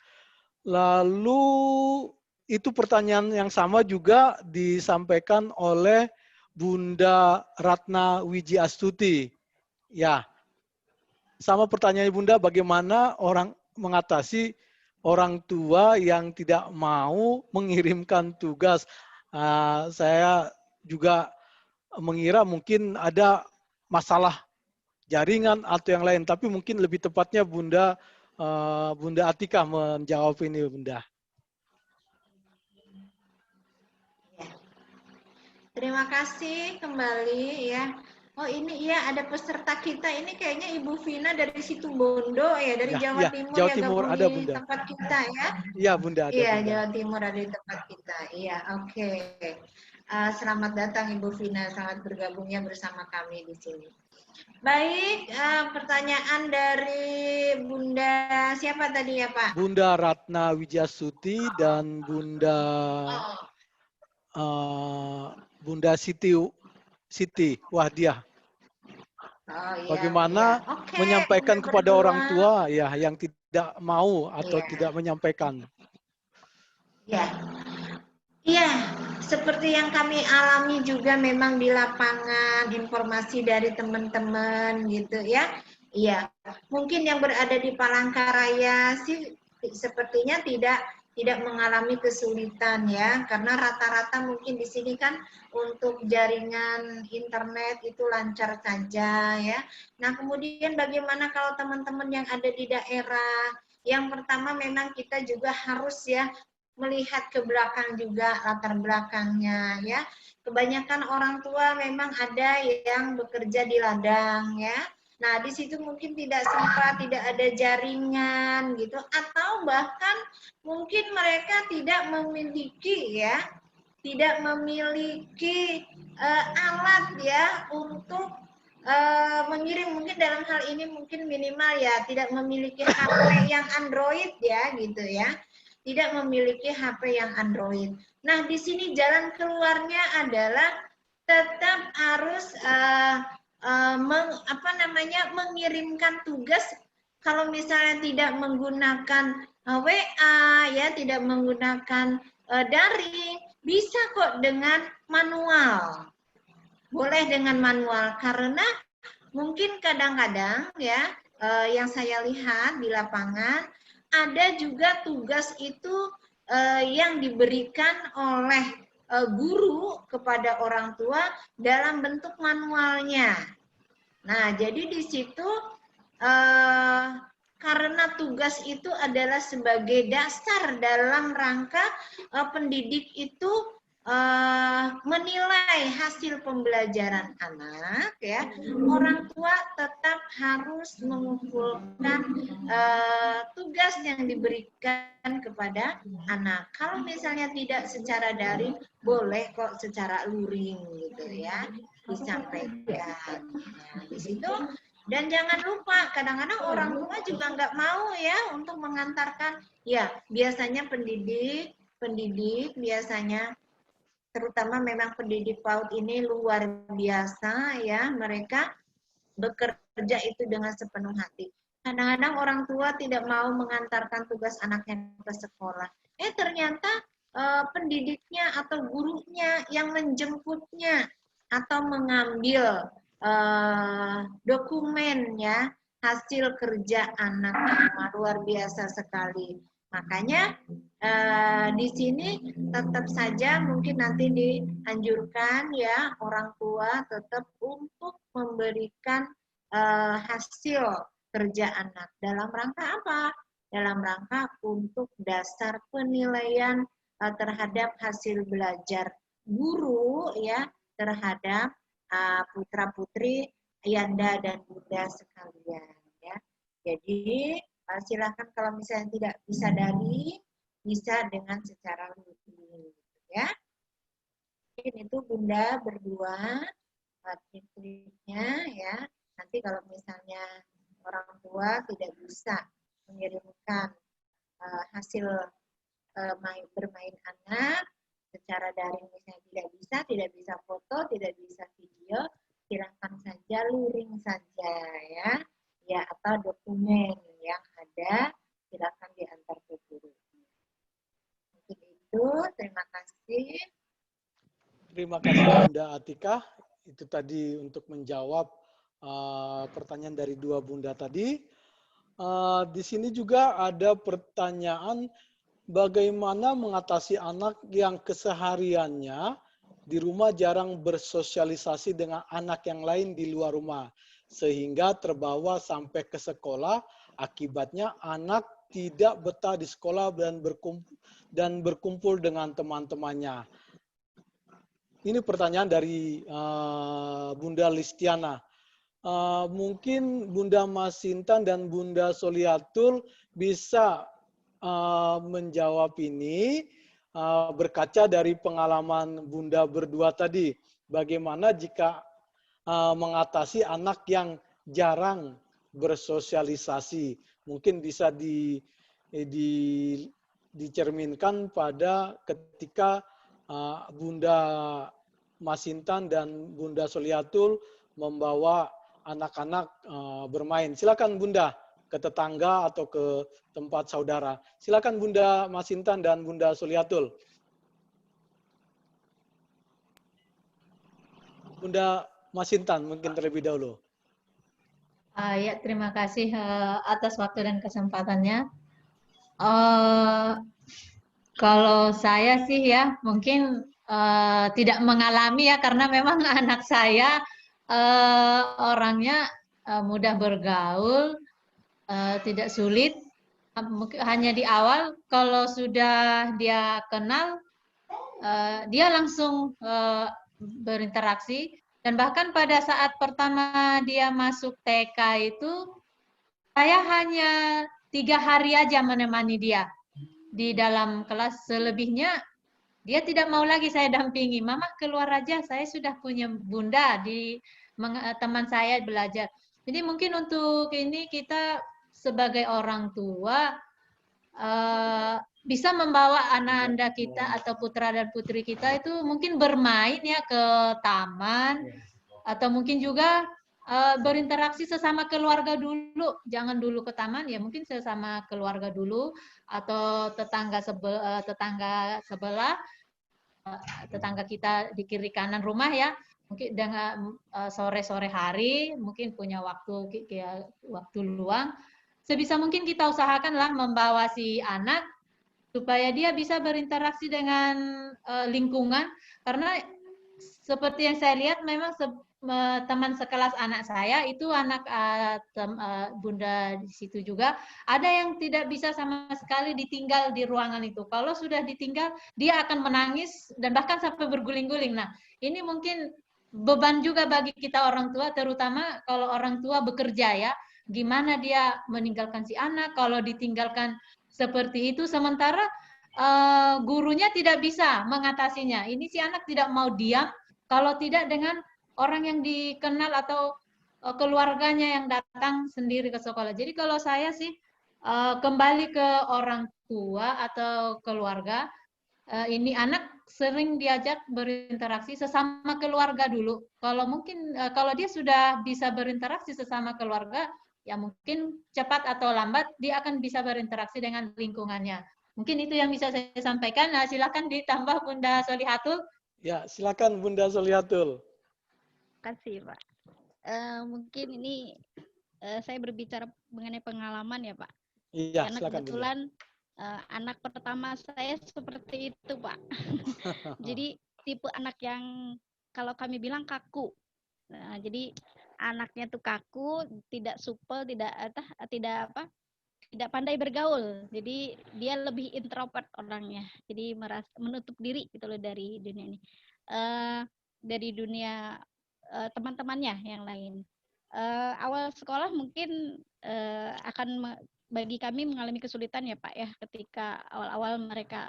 Lalu itu pertanyaan yang sama juga disampaikan oleh Bunda Ratna Wiji Astuti. Ya, sama pertanyaannya Bunda, bagaimana orang mengatasi orang tua yang tidak mau mengirimkan tugas. Saya juga mengira mungkin ada masalah jaringan atau yang lain, tapi mungkin lebih tepatnya Bunda Atika menjawab ini, Bunda. Terima kasih kembali ya. Oh ini ya ada peserta kita ini kayaknya Ibu Vina dari Situbondo ya, dari Jawa Timur Jawa ya, Timur gabung ada, di Bunda. tempat kita ya. Iya Bunda, ada. Iya, Bunda. Jawa Timur ada di tempat kita. Iya, oke. Selamat datang Ibu Vina, selamat bergabungnya bersama kami di sini. Baik, pertanyaan dari Bunda siapa tadi ya Pak? Bunda Ratna Wijasuti dan Bunda Bunda Siti Wahdiah. Oh, iya, Bagaimana iya. Oke, menyampaikan Bunda kepada berdua. orang tua ya yang tidak mau atau Iya. tidak menyampaikan. Ya, iya, seperti yang kami alami juga memang di lapangan, informasi dari teman-teman gitu ya. Iya, mungkin yang berada di Palangkaraya sih sepertinya tidak mengalami kesulitan ya, karena rata-rata mungkin di sini kan untuk jaringan internet itu lancar saja ya. Nah, kemudian bagaimana kalau teman-teman yang ada di daerah? Yang pertama memang kita juga harus ya melihat ke belakang juga latar belakangnya ya. Kebanyakan orang tua memang ada yang bekerja di ladang ya. Nah, di situ mungkin tidak sempat, tidak ada jaringan gitu, atau bahkan mungkin mereka tidak memiliki ya, tidak memiliki alat ya untuk mengirim, mungkin dalam hal ini mungkin minimal ya tidak memiliki HP yang Android ya gitu ya. Tidak memiliki HP yang Android. Nah, di sini jalan keluarnya adalah tetap harus mengirimkan tugas. Kalau misalnya tidak menggunakan WA, ya tidak menggunakan daring, bisa kok dengan manual. Boleh dengan manual, karena mungkin kadang-kadang ya yang saya lihat di lapangan ada juga tugas itu yang diberikan oleh guru kepada orang tua dalam bentuk manualnya. Nah, jadi di situ karena tugas itu adalah sebagai dasar dalam rangka pendidik itu menilai hasil pembelajaran anak ya, orang tua tetap harus mengumpulkan tugas yang diberikan kepada anak. Kalau misalnya tidak secara daring, boleh kok secara luring gitu ya disampaikan. Nah, di situ. Dan jangan lupa, kadang-kadang orang tua juga nggak mau ya untuk mengantarkan. Ya, biasanya pendidik biasanya, terutama memang pendidik PAUD ini luar biasa ya, mereka bekerja itu dengan sepenuh hati. Kadang-kadang orang tua tidak mau mengantarkan tugas anaknya ke sekolah. Ternyata pendidiknya atau gurunya yang menjemputnya atau mengambil dokumennya hasil kerja anaknya, luar biasa sekali. Makanya di sini tetap saja mungkin nanti dianjurkan ya orang tua tetap untuk memberikan hasil kerja anak. Dalam rangka apa? Dalam rangka untuk dasar penilaian terhadap hasil belajar guru ya terhadap putra-putri Ayanda dan Bunda sekalian ya. Jadi silakan kalau misalnya tidak bisa daring, bisa dengan secara luring ya. Mungkin itu Bunda berdua trik-triknya ya. Nanti kalau misalnya orang tua tidak bisa mengirimkan hasil bermain anak secara daring, misalnya tidak bisa foto, tidak bisa video, silahkan saja luring saja ya, atau dokumen yang ada silahkan diantar ke guru. Mungkin itu terima kasih Bunda Atika. Itu tadi untuk menjawab pertanyaan dari dua Bunda tadi. Di sini juga ada pertanyaan bagaimana mengatasi anak yang kesehariannya di rumah jarang bersosialisasi dengan anak yang lain di luar rumah, sehingga terbawa sampai ke sekolah. Akibatnya anak tidak betah di sekolah dan berkumpul dengan teman-temannya. Ini pertanyaan dari Bunda Listiana. Mungkin Bunda Masintan dan Bunda Soliatul bisa menjawab ini berkaca dari pengalaman Bunda berdua tadi. Bagaimana jika mengatasi anak yang jarang bersosialisasi? Mungkin bisa dicerminkan pada ketika Bunda Masintan dan Bunda Soliatul membawa anak-anak bermain. Silakan Bunda, ke tetangga atau ke tempat saudara. Silakan Bunda Masintan dan Bunda Soliatul. Bunda Masintan mungkin terlebih dahulu. Ya, terima kasih atas waktu dan kesempatannya. Kalau saya sih ya mungkin tidak mengalami ya, karena memang anak saya orangnya mudah bergaul, tidak sulit. Hanya di awal kalau sudah dia kenal, dia langsung berinteraksi. Dan bahkan pada saat pertama dia masuk TK itu, saya hanya 3 hari aja menemani dia di dalam kelas. Selebihnya dia tidak mau lagi saya dampingi. Mama keluar aja, saya sudah punya bunda, teman saya belajar. Jadi mungkin untuk ini kita sebagai orang tua bisa membawa anak-anak kita atau putra dan putri kita itu mungkin bermain ya ke taman, atau mungkin juga berinteraksi sesama keluarga dulu. Jangan dulu ke taman, ya mungkin sesama keluarga dulu, atau tetangga sebelah, tetangga kita di kiri kanan rumah ya. Mungkin dengan sore-sore hari mungkin punya waktu luang, sebisa mungkin kita usahakanlah membawa si anak supaya dia bisa berinteraksi dengan lingkungan. Karena seperti yang saya lihat memang teman sekelas anak saya itu anak bunda di situ juga ada yang tidak bisa sama sekali ditinggal di ruangan itu. Kalau sudah ditinggal dia akan menangis dan bahkan sampai berguling-guling. Nah, ini mungkin beban juga bagi kita orang tua, terutama kalau orang tua bekerja ya. Gimana dia meninggalkan si anak kalau ditinggalkan seperti itu, sementara gurunya tidak bisa mengatasinya. Ini si anak tidak mau diam kalau tidak dengan orang yang dikenal atau keluarganya yang datang sendiri ke sekolah. Jadi kalau saya sih kembali ke orang tua atau keluarga, ini anak sering diajak berinteraksi sesama keluarga dulu. Kalau mungkin kalau dia sudah bisa berinteraksi sesama keluarga, ya mungkin cepat atau lambat dia akan bisa berinteraksi dengan lingkungannya. Mungkin itu yang bisa saya sampaikan. Nah, silakan ditambah Bunda Solihatul. Ya, silakan Bunda Solihatul. Terima kasih, Pak. Mungkin ini saya berbicara mengenai pengalaman ya, Pak. Iya, karena silakan kebetulan anak pertama saya seperti itu, Pak. Jadi tipe anak yang kalau kami bilang kaku. Nah, jadi anaknya tuh kaku, tidak supel, tidak pandai bergaul. Jadi dia lebih introvert orangnya. Jadi menutup diri gitu loh dari dunia ini. Dari dunia teman-temannya yang lain. Awal sekolah mungkin akan bagi kami mengalami kesulitan ya Pak ya, ketika awal-awal mereka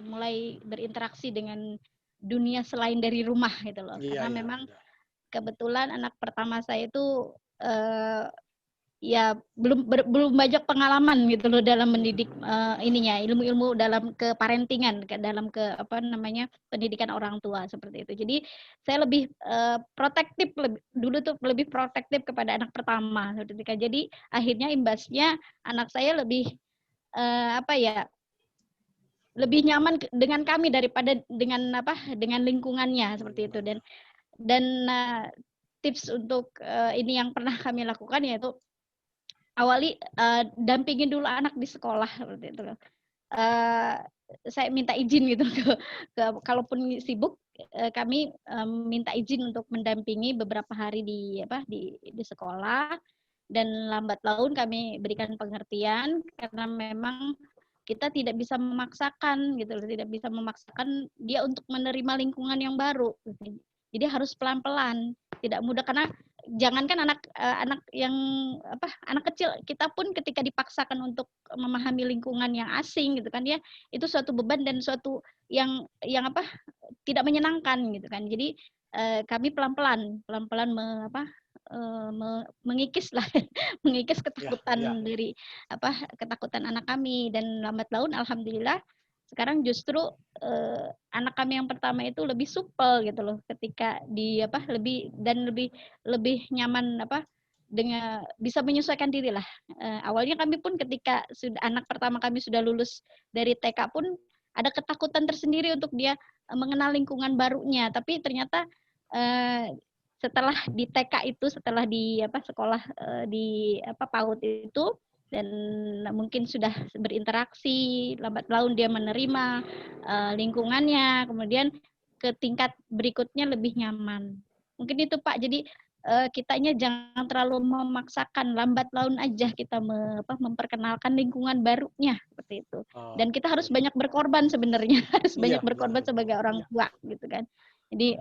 mulai berinteraksi dengan dunia selain dari rumah gitu loh. Karena memang kebetulan anak pertama saya itu ya belum banyak pengalaman gitu loh dalam mendidik ilmu-ilmu dalam keparentingan, dalam pendidikan orang tua seperti itu. Jadi saya lebih protektif, dulu tuh lebih protektif kepada anak pertama seperti itu. Jadi akhirnya imbasnya anak saya lebih lebih nyaman dengan kami daripada dengan dengan lingkungannya seperti itu. Dan tips untuk ini yang pernah kami lakukan yaitu awali dampingin dulu anak di sekolah seperti itu. Saya minta izin gitu kalaupun sibuk kami minta izin untuk mendampingi beberapa hari di sekolah, dan lambat laun kami berikan pengertian karena memang kita tidak bisa memaksakan gitu loh, tidak bisa memaksakan dia untuk menerima lingkungan yang baru. Jadi harus pelan-pelan, tidak mudah karena jangankan anak yang anak kecil, kita pun ketika dipaksakan untuk memahami lingkungan yang asing gitu kan ya, itu suatu beban dan suatu yang tidak menyenangkan gitu kan. Jadi kami pelan-pelan mengikis lah mengikis ketakutan dari ketakutan anak kami, dan lambat laun alhamdulillah sekarang justru anak kami yang pertama itu lebih supel gitu loh ketika lebih nyaman dengan bisa menyesuaikan diri lah. Awalnya kami pun ketika anak pertama kami sudah lulus dari TK pun ada ketakutan tersendiri untuk dia mengenal lingkungan barunya, tapi ternyata setelah di TK itu, setelah di sekolah di PAUD itu, dan mungkin sudah berinteraksi, lambat laun dia menerima lingkungannya, kemudian ke tingkat berikutnya lebih nyaman. Mungkin itu Pak, jadi kitanya jangan terlalu memaksakan, lambat laun aja kita memperkenalkan lingkungan barunya seperti itu. Dan kita harus banyak berkorban sebenarnya, harus banyak berkorban sebagai orang tua gitu kan. Jadi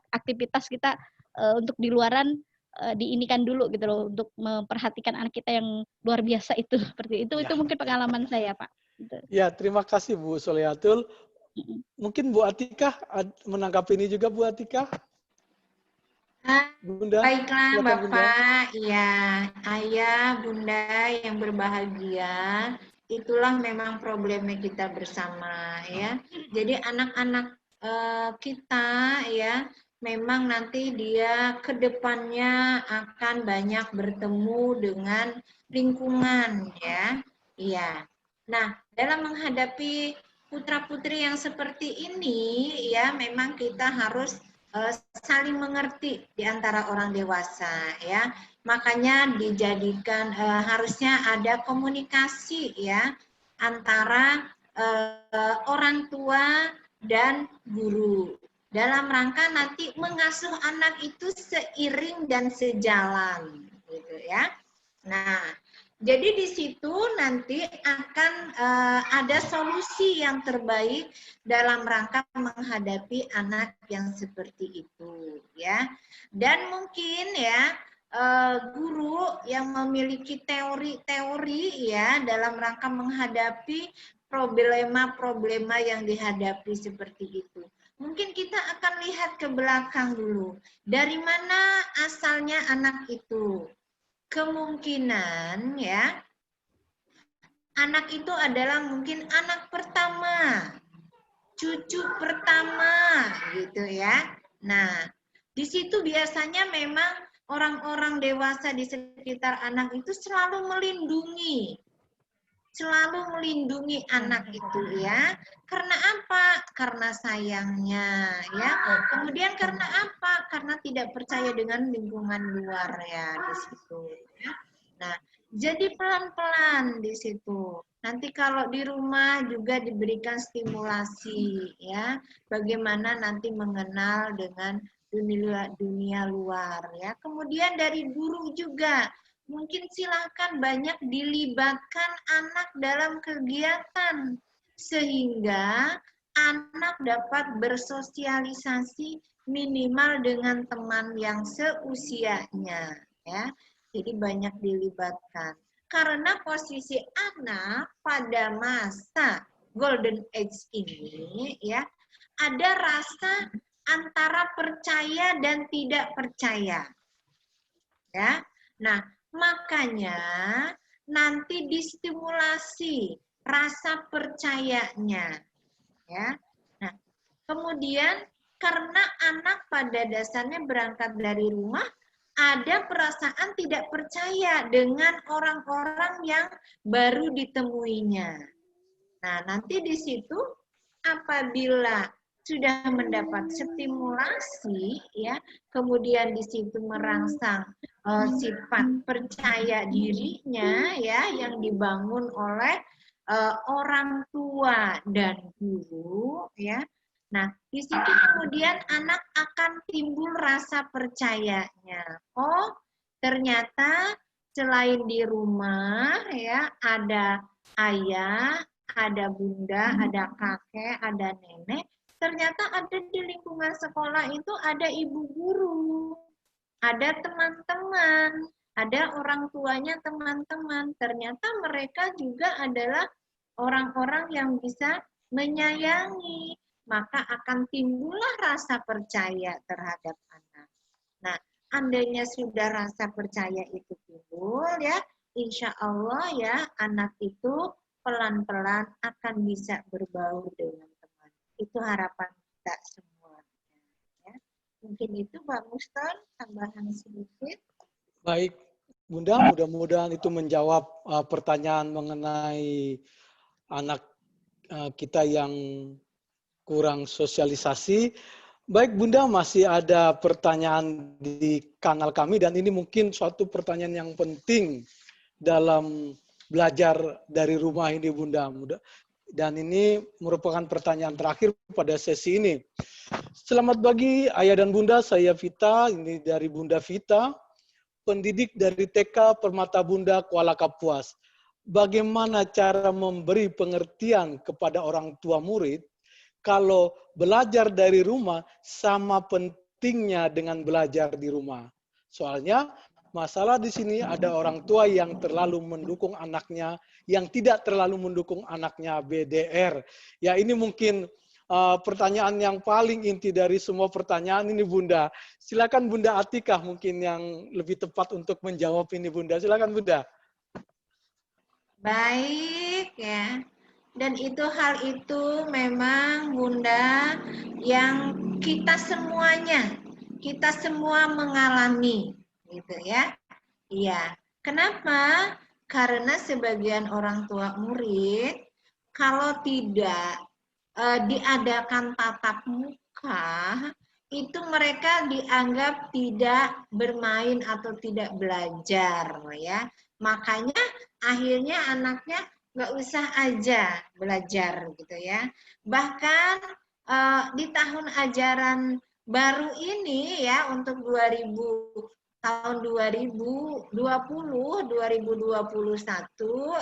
aktivitas kita untuk di luaran diinikan dulu gitu loh, untuk memperhatikan anak kita yang luar biasa itu seperti itu. Itu mungkin pengalaman saya Pak. Gitu. Ya, terima kasih Bu Soliatul. Mungkin Bu Atika menanggapi ini juga, Bu Atika. Bunda. Baiklah Bapak, Bapak, ya Ayah, Bunda yang berbahagia, itulah memang problemnya kita bersama ya. Jadi anak-anak kita ya, memang nanti dia ke depannya akan banyak bertemu dengan lingkungan ya. Iya. Nah, dalam menghadapi putra-putri yang seperti ini ya, memang kita harus saling mengerti di antara orang dewasa ya. Makanya dijadikan harusnya ada komunikasi ya antara orang tua dan guru dalam rangka nanti mengasuh anak itu seiring dan sejalan gitu ya. Nah, jadi di situ nanti akan ada solusi yang terbaik dalam rangka menghadapi anak yang seperti itu ya. Dan mungkin ya guru yang memiliki teori-teori ya dalam rangka menghadapi problema-problema yang dihadapi seperti itu. Mungkin kita akan lihat ke belakang dulu. Dari mana asalnya anak itu? Kemungkinan ya anak itu adalah mungkin anak pertama, cucu pertama gitu ya. Nah, di situ biasanya memang orang-orang dewasa di sekitar anak itu selalu melindungi anak itu ya. Karena apa? Karena sayangnya ya. Kemudian karena apa? Karena tidak percaya dengan lingkungan luar ya di situ ya. Nah, jadi pelan-pelan di situ. Nanti kalau di rumah juga diberikan stimulasi ya. Bagaimana nanti mengenal dengan dunia luar ya. Kemudian dari guru juga mungkin silahkan banyak dilibatkan anak dalam kegiatan sehingga anak dapat bersosialisasi minimal dengan teman yang seusianya ya. Jadi banyak dilibatkan karena posisi anak pada masa golden age ini ya ada rasa antara percaya dan tidak percaya ya. Nah, makanya nanti distimulasi rasa percayanya ya. Nah, kemudian karena anak pada dasarnya berangkat dari rumah ada perasaan tidak percaya dengan orang-orang yang baru ditemuinya. Nah, nanti di situ apabila sudah mendapat stimulasi, ya, kemudian di situ merangsang sifat percaya dirinya, ya, yang dibangun oleh orang tua dan guru, ya. Nah, di situ kemudian anak akan timbul rasa percayanya. Oh, ternyata selain di rumah, ya, ada ayah, ada bunda, ada kakek, ada nenek. Ternyata ada di lingkungan sekolah itu ada ibu guru, ada teman-teman, ada orang tuanya teman-teman. Ternyata mereka juga adalah orang-orang yang bisa menyayangi. Maka akan timbullah rasa percaya terhadap anak. Nah, andainya sudah rasa percaya itu timbul, ya, insya Allah ya anak itu pelan-pelan akan bisa berbaur dengan teman. Itu harapan kita semua. Ya. Mungkin itu Mbak Muston, tambahan sedikit. Baik, Bunda, mudah-mudahan itu menjawab pertanyaan mengenai anak kita yang kurang sosialisasi. Baik Bunda, masih ada pertanyaan di kanal kami dan ini mungkin suatu pertanyaan yang penting dalam belajar dari rumah ini Bunda. Dan ini merupakan pertanyaan terakhir pada sesi ini. Selamat pagi Ayah dan Bunda, saya Vita, ini dari Bunda Vita, pendidik dari TK Permata Bunda Kuala Kapuas. Bagaimana cara memberi pengertian kepada orang tua murid kalau belajar dari rumah sama pentingnya dengan belajar di rumah. Soalnya masalah di sini ada orang tua yang terlalu mendukung anaknya, yang tidak terlalu mendukung anaknya BDR. Ya ini mungkin pertanyaan yang paling inti dari semua pertanyaan ini Bunda. Silakan Bunda Atikah mungkin yang lebih tepat untuk menjawab ini Bunda. Silakan Bunda. Baik ya. Dan hal itu memang Bunda yang kita semua mengalami gitu ya. Iya. Kenapa? Karena sebagian orang tua murid kalau tidak diadakan tatap muka itu mereka dianggap tidak bermain atau tidak belajar ya. Makanya akhirnya anaknya nggak usah aja belajar gitu ya. Bahkan di tahun ajaran baru ini ya untuk tahun 2020 2021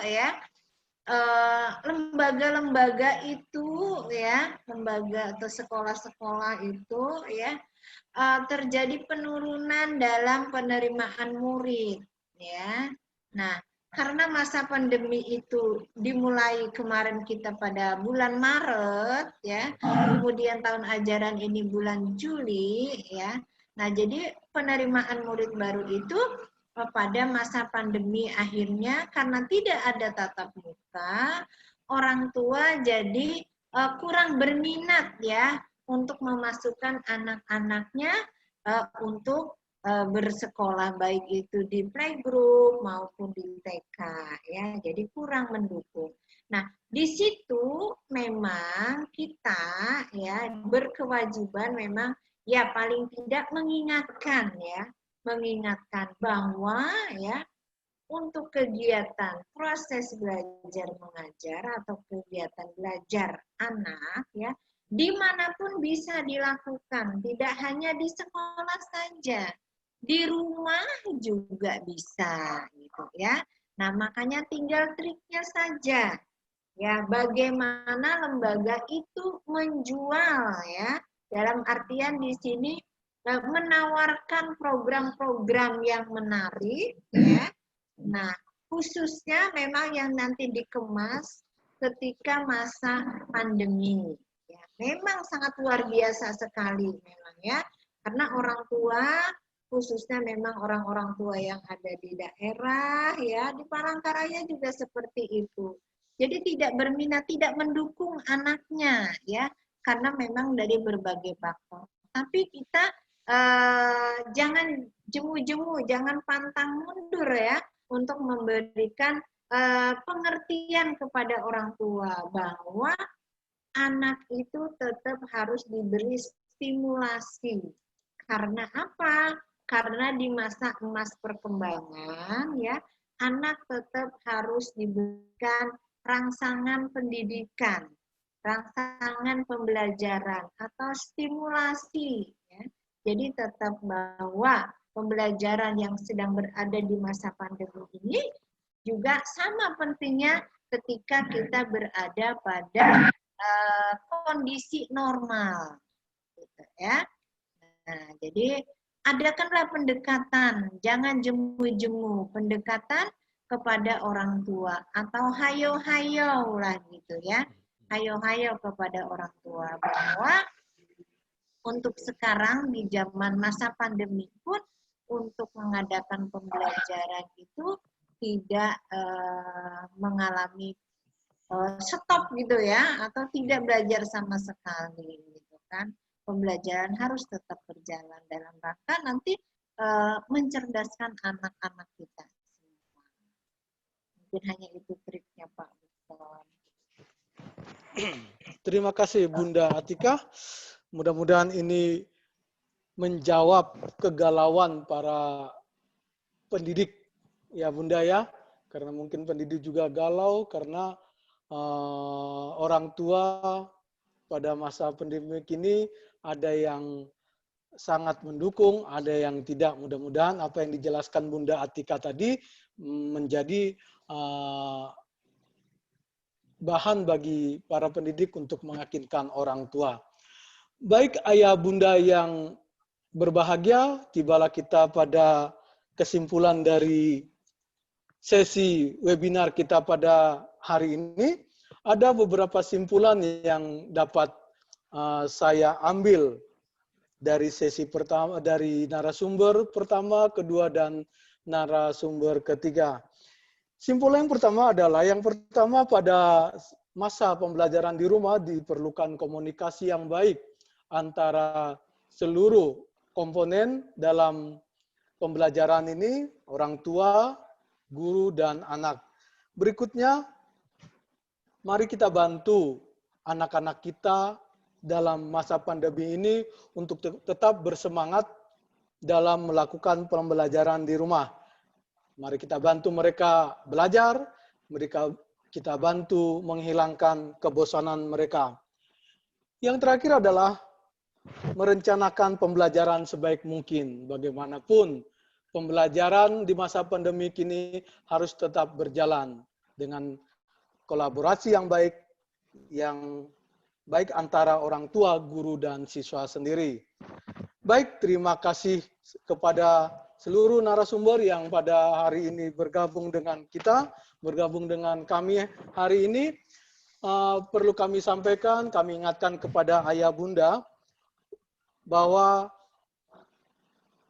ya lembaga-lembaga itu ya lembaga atau sekolah-sekolah itu ya terjadi penurunan dalam penerimaan murid ya. Nah, karena masa pandemi itu dimulai kemarin kita pada bulan Maret ya, kemudian tahun ajaran ini bulan Juli ya. Nah, jadi penerimaan murid baru itu pada masa pandemi akhirnya karena tidak ada tatap muka, orang tua jadi kurang berminat ya untuk memasukkan anak-anaknya untuk bersekolah baik itu di playgroup maupun di TK ya, jadi kurang mendukung. Nah, di situ memang kita ya berkewajiban memang ya paling tidak mengingatkan bahwa ya untuk kegiatan proses belajar mengajar atau kegiatan belajar anak ya dimanapun bisa dilakukan, tidak hanya di sekolah saja. Di rumah juga bisa gitu ya. Nah, makanya tinggal triknya saja. Ya, bagaimana lembaga itu menjual ya. Dalam artian di sini menawarkan program-program yang menarik ya. Nah, khususnya memang yang nanti dikemas ketika masa pandemi. Ya, memang sangat luar biasa sekali memang ya. Karena orang tua khususnya memang orang-orang tua yang ada di daerah ya di Palangkaraya juga seperti itu. Jadi tidak berminat, tidak mendukung anaknya ya karena memang dari berbagai faktor. Tapi kita jangan jemu-jemu, jangan pantang mundur ya untuk memberikan pengertian kepada orang tua bahwa anak itu tetap harus diberi stimulasi. Karena apa? Karena di masa emas perkembangan ya, anak tetap harus diberikan rangsangan pendidikan, rangsangan pembelajaran atau stimulasi ya. Jadi tetap bahwa pembelajaran yang sedang berada di masa pandemi ini juga sama pentingnya ketika kita berada pada kondisi normal, gitu ya. Nah, jadi adakanlah pendekatan, jangan jemu-jemu, pendekatan kepada orang tua atau hayo-hayo lah gitu ya, hayo-hayo kepada orang tua bahwa untuk sekarang di zaman masa pandemi pun untuk mengadakan pembelajaran itu tidak mengalami stop gitu ya, atau tidak belajar sama sekali gitu kan. Pembelajaran harus tetap berjalan dalam rangka nanti mencerdaskan anak-anak kita semua. Mungkin hanya itu triknya Pak Bukton. Terima kasih Bunda Atika. Mudah-mudahan ini menjawab kegalauan para pendidik ya Bunda ya. Karena mungkin pendidik juga galau karena orang tua pada masa pandemi ini ada yang sangat mendukung, ada yang tidak. Mudah-mudahan apa yang dijelaskan Bunda Atika tadi menjadi bahan bagi para pendidik untuk meyakinkan orang tua. Baik ayah bunda yang berbahagia, tibalah kita pada kesimpulan dari sesi webinar kita pada hari ini. Ada beberapa simpulan yang dapat saya ambil dari sesi pertama, dari narasumber pertama, kedua, dan narasumber ketiga. Simpulan yang pertama adalah, yang pertama pada masa pembelajaran di rumah diperlukan komunikasi yang baik antara seluruh komponen dalam pembelajaran ini, orang tua, guru, dan anak. Berikutnya, mari kita bantu anak-anak kita dalam masa pandemi ini untuk tetap bersemangat dalam melakukan pembelajaran di rumah. Mari kita bantu mereka belajar, kita bantu menghilangkan kebosanan mereka. Yang terakhir adalah merencanakan pembelajaran sebaik mungkin. Bagaimanapun, pembelajaran di masa pandemi ini harus tetap berjalan dengan kolaborasi yang baik antara orang tua, guru, dan siswa sendiri. Baik, terima kasih kepada seluruh narasumber yang pada hari ini bergabung dengan kita, bergabung dengan kami hari ini. Perlu kami sampaikan, kami ingatkan kepada ayah bunda bahwa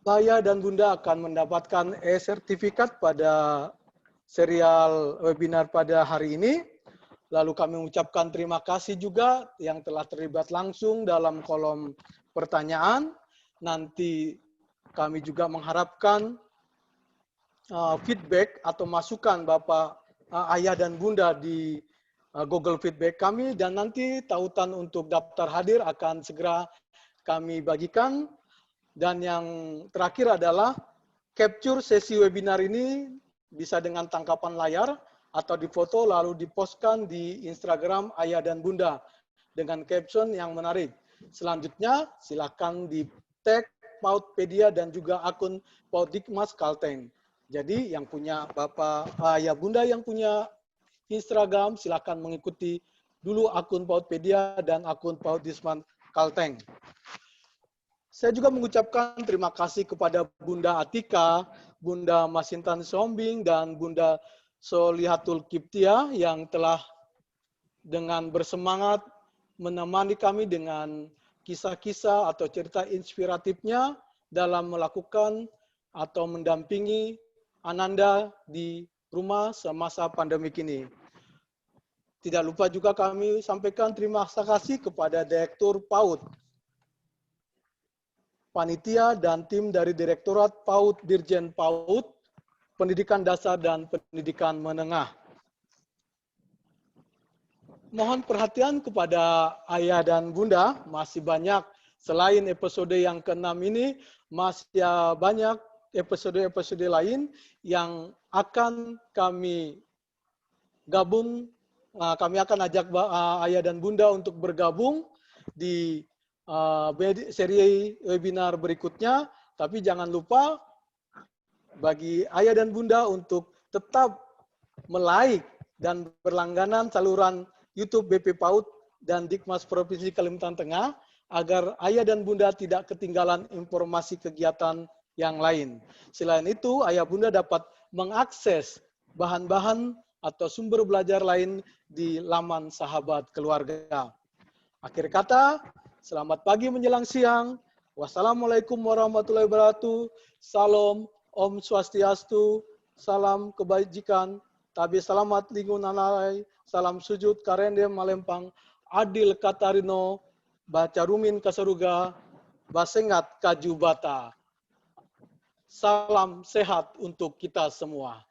ayah dan bunda akan mendapatkan e-sertifikat pada serial webinar pada hari ini. Lalu kami mengucapkan terima kasih juga yang telah terlibat langsung dalam kolom pertanyaan. Nanti kami juga mengharapkan feedback atau masukan Bapak, Ayah, dan Bunda di Google Feedback kami. Dan nanti tautan untuk daftar hadir akan segera kami bagikan. Dan yang terakhir adalah capture sesi webinar ini bisa dengan tangkapan layar atau difoto lalu dipostkan di Instagram Ayah dan Bunda dengan caption yang menarik. Selanjutnya silakan di tag Pautpedia dan juga akun Pautdikmas Kalteng. Jadi yang punya Bapak Ayah Bunda yang punya Instagram silakan mengikuti dulu akun Pautpedia dan akun Pautdikmas Kalteng. Saya juga mengucapkan terima kasih kepada Bunda Atika, Bunda Masintan Sombing, dan Bunda Solihatul Kiptia yang telah dengan bersemangat menemani kami dengan kisah-kisah atau cerita inspiratifnya dalam melakukan atau mendampingi Ananda di rumah semasa pandemi ini. Tidak lupa juga kami sampaikan terima kasih kepada Direktur PAUD, panitia dan tim dari Direktorat PAUD Dirjen PAUD, Pendidikan Dasar dan Pendidikan Menengah. mohon perhatian kepada ayah dan bunda, masih banyak selain episode yang ke-6 ini, masih banyak episode-episode lain yang akan kami gabung. Kami akan ajak ayah dan bunda untuk bergabung di seri webinar berikutnya. Tapi jangan lupa bagi ayah dan bunda untuk tetap like dan berlangganan saluran YouTube BP PAUD dan Dikmas Provinsi Kalimantan Tengah agar ayah dan bunda tidak ketinggalan informasi kegiatan yang lain. Selain itu, ayah bunda dapat mengakses bahan-bahan atau sumber belajar lain di laman Sahabat Keluarga. Akhir kata, selamat pagi menjelang siang. Wassalamualaikum warahmatullahi wabarakatuh. Salam, Om Swastiastu, salam kebajikan, tabi selamat lingkunganai, salam sujud karendem malempang, adil katarino, baca rumin kasaruga, basengat kaju bata. Salam sehat untuk kita semua.